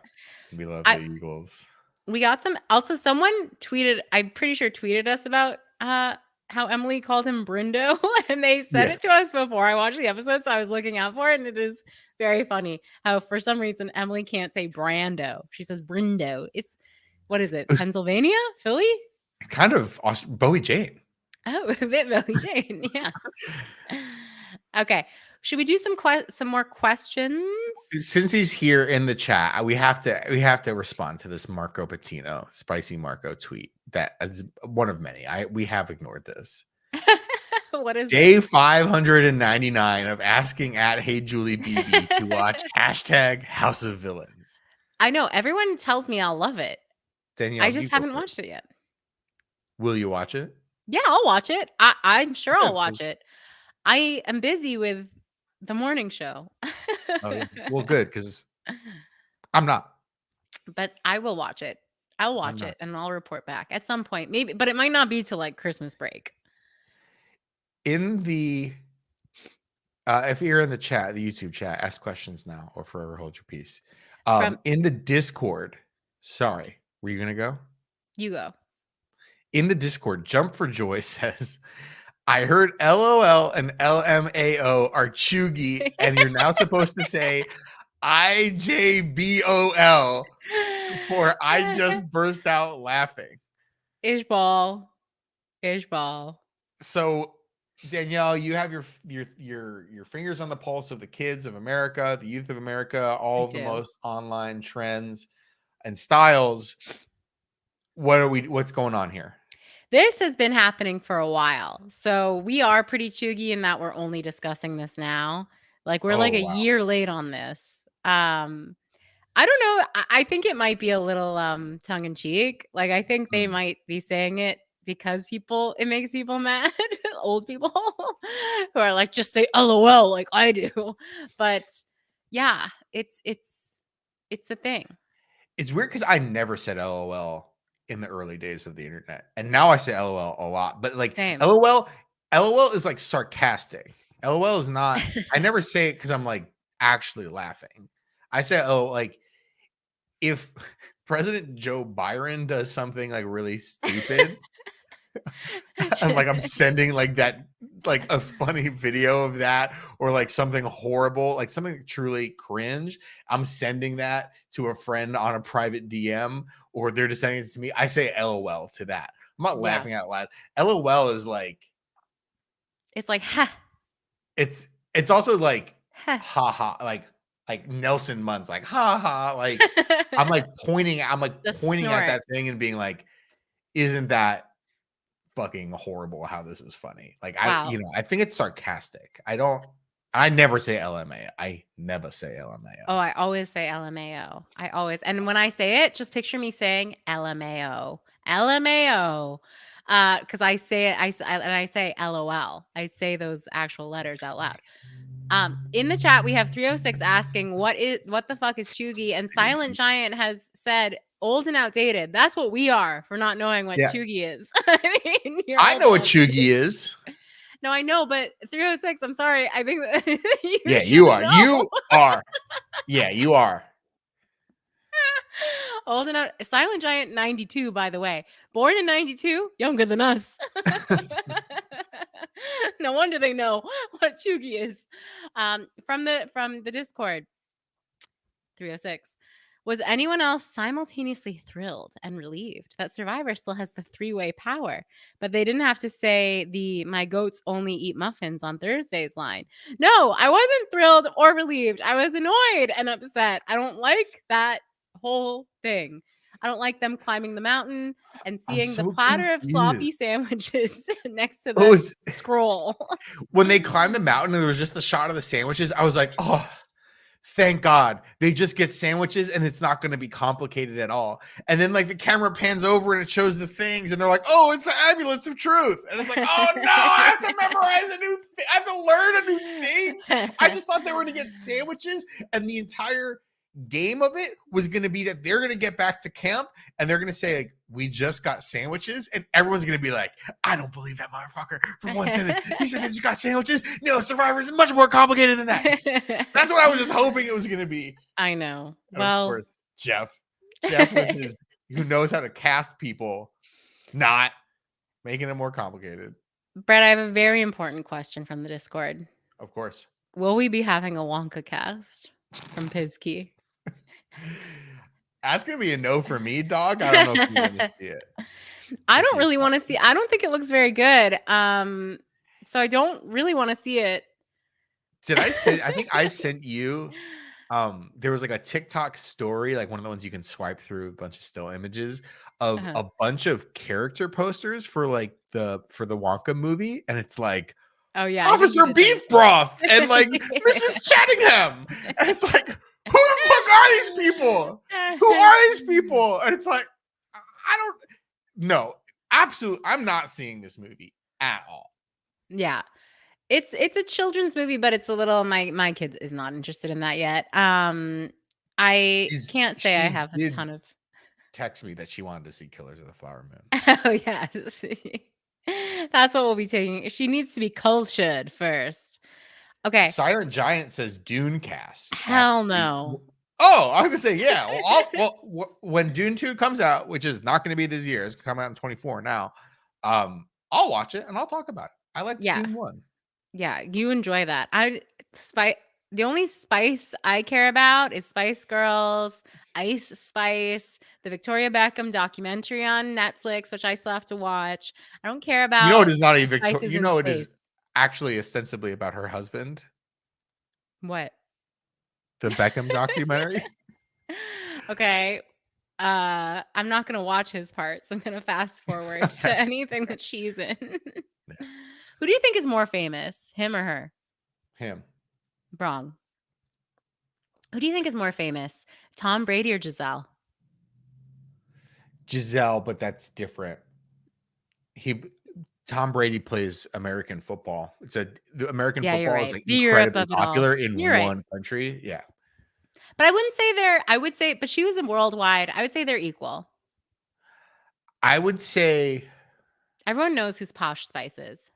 We love the Eagles. We got some. Also, someone tweeted, I'm pretty sure tweeted us about how Emily called him Brando. And they said it to us before I watched the episode. So I was looking out for it. And it is very funny how for some reason Emily can't say Brando. She says Brando. What is it? Pennsylvania? Philly? Kind of Bowie Jane. Oh, a bit Billie Jane. Yeah. Okay. Should we do some more questions? Since he's here in the chat, we have to respond to this Marco Patino, spicy Marco tweet that is one of many. We have ignored this. What is Day it? 599 of asking at Hey Julie BB to watch hashtag House of Villains. I know everyone tells me I'll love it. Danielle, I you just go haven't first. watched it yet. Will you watch it? Yeah, I'll watch it. I'm sure Yeah, I'll watch it. I am busy with the morning show. oh yeah. Well, good, because I'm not. But I will watch it. I'll I'm watch not. it and I'll report back at some point. Maybe, but it might not be till like Christmas break. In the if you're in the chat, the YouTube chat, ask questions now or forever hold your peace. From In the Discord, sorry, were you gonna go? you go. In the Discord, Jump for Joy says, I heard LOL and LMAO are cheugy, and you're now supposed to say IJBOL for I just burst out laughing. Ish ball. So Danielle, you have your fingers on the pulse of the kids of America, the youth of America, I all of the do. most online trends and styles. What's going on here? This has been happening for a while. So we are pretty chuggy in that we're only discussing this now. Like we're like Oh a wow. year late on this. I don't know. I think it might be a little tongue in cheek. Like I think they might be saying it because it makes people mad, old people who are like, just say LOL like I do. But yeah, it's a thing. It's weird because I never said LOL in the early days of the internet, and now I say LOL a lot. But like Same. LOL is like sarcastic. LOL is not. I never say it because I'm like actually laughing. I say oh like if President Joe Byron does something like really stupid, and like I'm sending like that like a funny video of that or like something horrible, like something truly cringe, I'm sending that to a friend on a private DM or they're just sending it to me. I say LOL to that. I'm not Yeah. laughing out loud. LOL is like It's like, ha. it's also like Ha. ha ha like Nelson Muntz like ha ha like I'm like pointing at that thing and being like, isn't that fucking horrible how this is funny. Like Wow. I think it's sarcastic. I never say LMAO. I never say LMAO. Oh, I always say LMAO. And when I say it, just picture me saying LMAO. LMAO. Because I say it, I say LOL. I say those actual letters out loud. In the chat, we have 306 asking what the fuck is cheugy? And Silent Giant has said old and outdated. That's what we are for not knowing what cheugy is. I mean, I know what cheugy is. No, I know, but 306, I'm sorry. I think that you are. Know. You are. Yeah, you are. Old and out. Silent Giant 92, by the way. Born in 92, younger than us. No wonder they know what cheugy is. From the Discord, 306. Was anyone else simultaneously thrilled and relieved that Survivor still has the three-way power, but they didn't have to say the "my goats only eat muffins on Thursdays" line? No, I wasn't thrilled or relieved. I was annoyed and upset. I don't like that whole thing. I don't like them climbing the mountain and seeing the platter of sloppy sandwiches next to the scroll. When they climbed the mountain and there was just the shot of the sandwiches, I was like, oh, thank God they just get sandwiches and it's not going to be complicated at all. And then like the camera pans over and it shows the things and they're like, oh, it's the amulets of truth. And it's like, oh no, I have to memorize a new thing. I have to learn a new thing. I just thought they were going to get sandwiches and the entire game of it was going to be that they're going to get back to camp and they're going to say like, we just got sandwiches, and everyone's going to be like, I don't believe that motherfucker for one sentence. He said they just got sandwiches. No, Survivor is much more complicated than that. That's what I was just hoping it was going to be. I know. And well, of course, Jeff with his who knows how to cast people, not making it more complicated. Brett, I have a very important question from the Discord. Of course. Will we be having a Wonka cast from Pizkey? That's gonna be a no for me, dog. I don't know if you're gonna see it. I don't really want to BB25. see. I don't think it looks very good. So I don't really want to see it. Did I send? I think I sent you. There was like a TikTok story, like one of the ones you can swipe through a bunch of still images of Uh-huh. a bunch of character posters for like the Wonka movie, and it's like Oh yeah, I think you Officer did send Beef Broth and like it Mrs. Chattingham, and it's like, who the fuck are these people? Who to are these me. people? And it's like, I don't. No, absolutely, I'm not seeing this movie at all. Yeah. It's a children's movie, but it's a little my kid is not interested in that yet. I can't say I She have a did ton of text me that she wanted to see Killers of the Flower Moon. Oh yes. That's what we'll be taking. She needs to be cultured first. Okay. Silent Giant says Dune cast. Hell no. Oh, I was gonna say yeah. When Dune 2 comes out, which is not going to be this year, it's coming out in 24 now. I'll watch it and I'll talk about it. I like Yeah. Dune 1. Yeah, you enjoy that. The only spice I care about is Spice Girls, Ice Spice, the Victoria Beckham documentary on Netflix, which I still have to watch. I don't care You know, it about is not a Victoria. spices You in know, it is space. actually ostensibly about her husband, What? the Beckham documentary. Okay. I'm not gonna watch his parts. I'm gonna fast forward to anything that she's in. Who do you think is more famous, him or her? Him. Wrong. Who do you think is more famous, Tom Brady or Giselle? Giselle, but that's different. Tom Brady plays American football. The American Yeah, you're football is right. like The Europe incredibly of it all. popular in You're right. one country. Yeah. But I wouldn't say I would say, but she was in worldwide. I would say they're equal. I would say, Everyone knows who's Posh Spice is.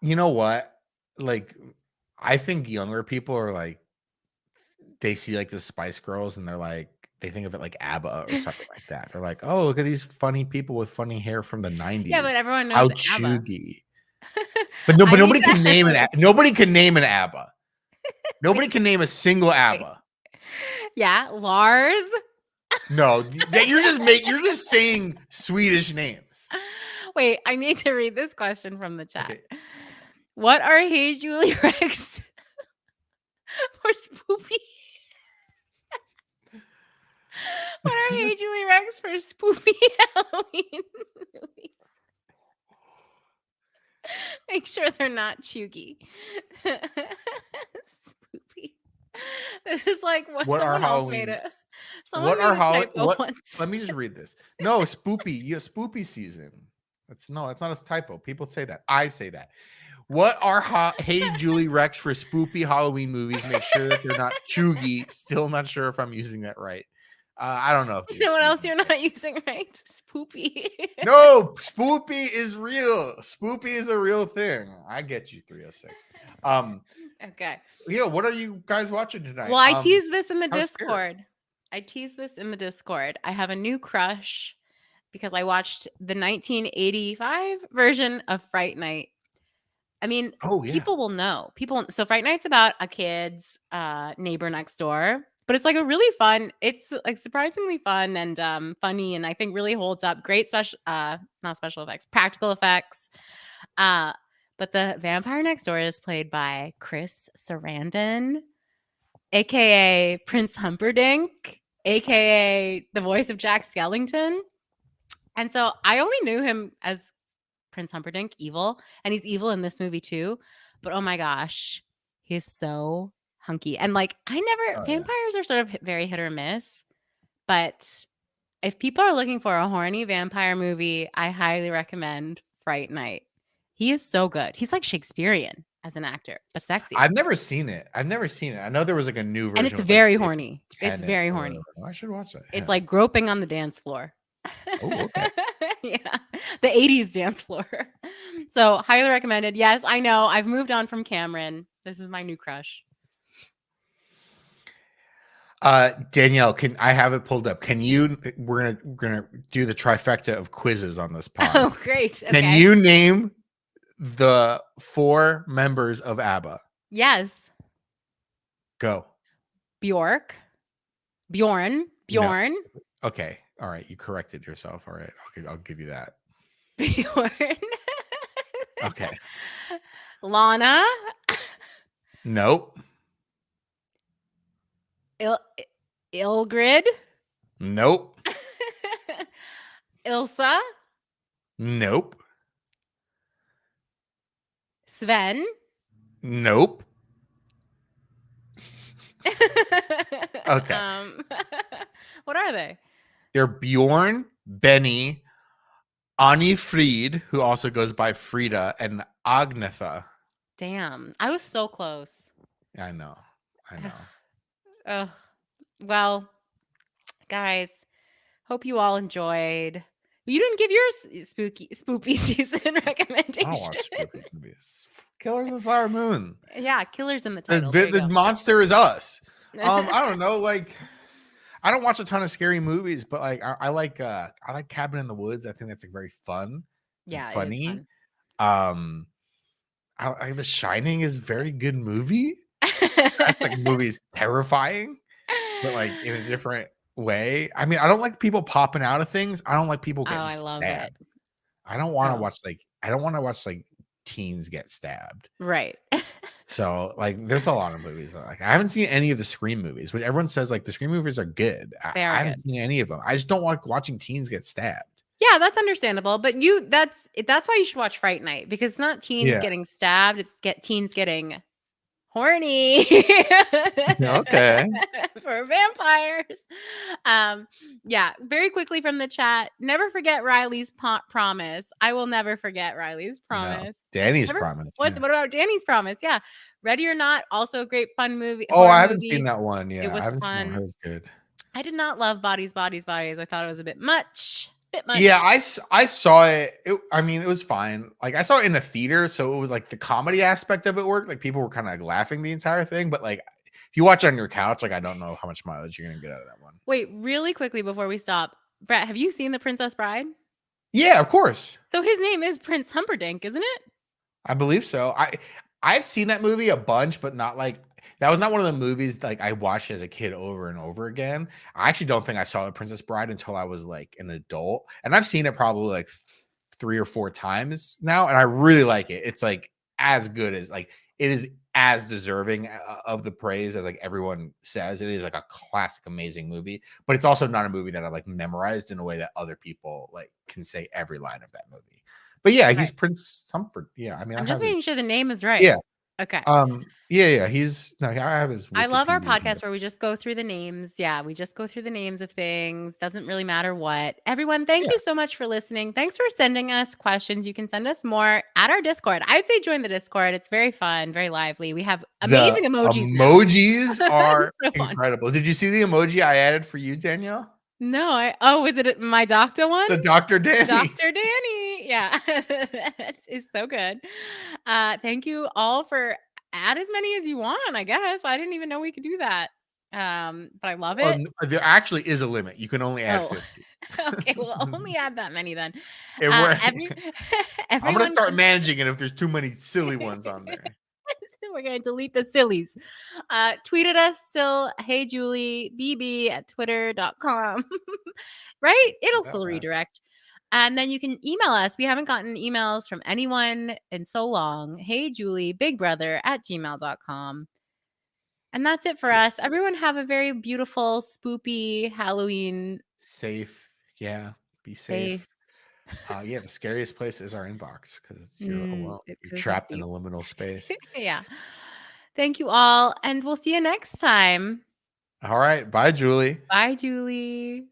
you know what? Like, I think younger people are like, they see like the Spice Girls and they're like, they think of it like ABBA or something like that. They're like, oh, look at these funny people with funny hair from the Yeah, but 90s. everyone knows How ABBA. cheugy. But no, but I need nobody can to name wait, nobody can name an ABBA. Nobody wait, can name a single wait. ABBA. Yeah, Lars. No, you're just saying Swedish names. Wait, I need to read this question from the chat. Okay. What are Hey Julie Rex for Spoopy? What are Hey Julie Rex for Spoopy Halloween movies? Make sure they're not cheugy. Spoopy. This is like what What are someone else made Halloween? it. Someone What are made a typo what? once. Let me just read this. No, Spoopy. You Spoopy season. That's not a typo. People say that. I say that. What are Hey Julie Rex for spoopy Halloween movies? Make sure that they're not cheugy. Still not sure if I'm using that right. I don't know if You know what else you're not using right? Spoopy. No, Spoopy is real. Spoopy is a real thing. I get you, 306. Okay. What are you guys watching tonight? Well, I teased this in the how's Spirit? Discord. I have a new crush because I watched the 1985 version of Fright Night. I mean, Oh yeah. people will know. So Fright Night's about a kid's neighbor next door, but it's like a really fun, it's like surprisingly fun and funny, and I think really holds up. Great not special effects, practical effects. But the vampire next door is played by Chris Sarandon, aka Prince Humperdinck, aka the voice of Jack Skellington. And so I only knew him as Prince Humperdinck, evil, and he's evil in this movie too. But oh my gosh, he's so hunky. And like vampires are sort of very hit or miss. But if people are looking for a horny vampire movie, I highly recommend Fright Night. He is so good. He's like Shakespearean as an actor, but sexy. I've never seen it. I know there was like a new version. And it's with, very like, horny. It's very horny. I should watch that. It's like groping on the dance floor. Oh, okay. Yeah. The 80s dance floor. So highly recommended. Yes, I know. I've moved on from Cameron. This is my new crush. Danielle, can I have it pulled up? Can you? We're gonna do the trifecta of quizzes on this pod. Oh, great. Okay. Can you name the 4 members of ABBA? Yes. Go. Bjorn. No. Okay. All right, you corrected yourself. All right, I'll give you that. Bjorn. Okay. Lana. Nope. Ilgrid. Nope. Ilsa. Nope. Sven. Nope. Okay. What are they? They're Bjorn, Benny, Ani Fried, who also goes by Frida, and Agnetha. Damn, I was so close. I know. Oh, well, guys, hope you all enjoyed. You didn't give your spoopy season recommendation. I don't watch spooky movies. Killers of the Flower Moon. Yeah, killers in the title. There you The go. monster is us. I don't know. Like, I don't watch a ton of scary movies, but like I like Cabin in the Woods. I think that's like very fun. Yeah, And funny. it is fun. The Shining is a very good movie. That like movie is terrifying, but like in a different way. I mean, I don't like people popping out of things. I don't like people getting I love stabbed. it. I don't want to watch like teens get stabbed. Right. So like there's a lot of movies that, like I haven't seen any of the Scream movies, which everyone says like the Scream movies are good. I haven't seen any of them. I just don't like watching teens get stabbed. Yeah, that's understandable. But that's why you should watch Fright Night, because it's not teens getting stabbed, it's teens getting horny. Okay. For vampires. Yeah, very quickly from the chat. Never forget Riley's promise. I will never forget Riley's promise. No, Dani's promise. What about Dani's promise? Yeah. Ready or Not, also a great fun movie. Oh, I haven't seen that one. Yeah, it was I haven't fun. seen that. It was good. I did not love Bodies. I thought it was a bit much. Yeah, I saw it. I mean, it was fine. Like I saw it in the theater, so it was like the comedy aspect of it worked. Like people were kind of like laughing the entire thing. But like if you watch it on your couch, like I don't know how much mileage you're gonna get out of that one. Wait, really quickly before we stop, Brett, have you seen The Princess Bride? Yeah, of course. So his name is Prince Humperdinck, isn't it? I believe so. I've seen that movie a bunch, but not like that was not one of the movies like I watched as a kid over and over again. I actually don't think I saw The Princess Bride until I was like an adult, and I've seen it probably like 3 or 4 times now, and I really like it. It's like as good as like it is as deserving of the praise as like everyone says. It is like a classic, amazing movie, but it's also not a movie that I like memorized in a way that other people like can say every line of that movie. But yeah, he's Prince Humperdinck. Yeah, I mean, I'm just making sure the name is right. Yeah. Okay. Yeah. I have his. I love our podcast where we just go through the names. Yeah, we just go through the names of things. Doesn't really matter what. Everyone, thank you so much for listening. Thanks for sending us questions. You can send us more at our Discord. I'd say join the Discord. It's very fun, very lively. We have amazing emojis. Emojis are incredible. Did you see the emoji I added for you, Danielle? No, was it my doctor one? The Dr. Dani. Dr. Dani. Yeah. It's so good. Thank you all for add as many as you want, I guess. I didn't even know we could do that. But I love it. There actually is a limit. You can only add 50. Okay, we'll only add that many then. I'm going to start managing it if there's too many silly ones on there. We're going to delete the sillies. Tweet at us still, hey Julie, BB at twitter.com. Right? It'll still redirect. And then you can email us. We haven't gotten emails from anyone in so long. Hey Julie, bigbrother at gmail.com. And that's it for us. Everyone have a very beautiful, spoopy Halloween. Safe. Yeah. Be safe. Yeah, the scariest place is our inbox because you're alone. You're trapped in a liminal space. Yeah. Thank you all. And we'll see you next time. All right. Bye, Julie. Bye, Julie.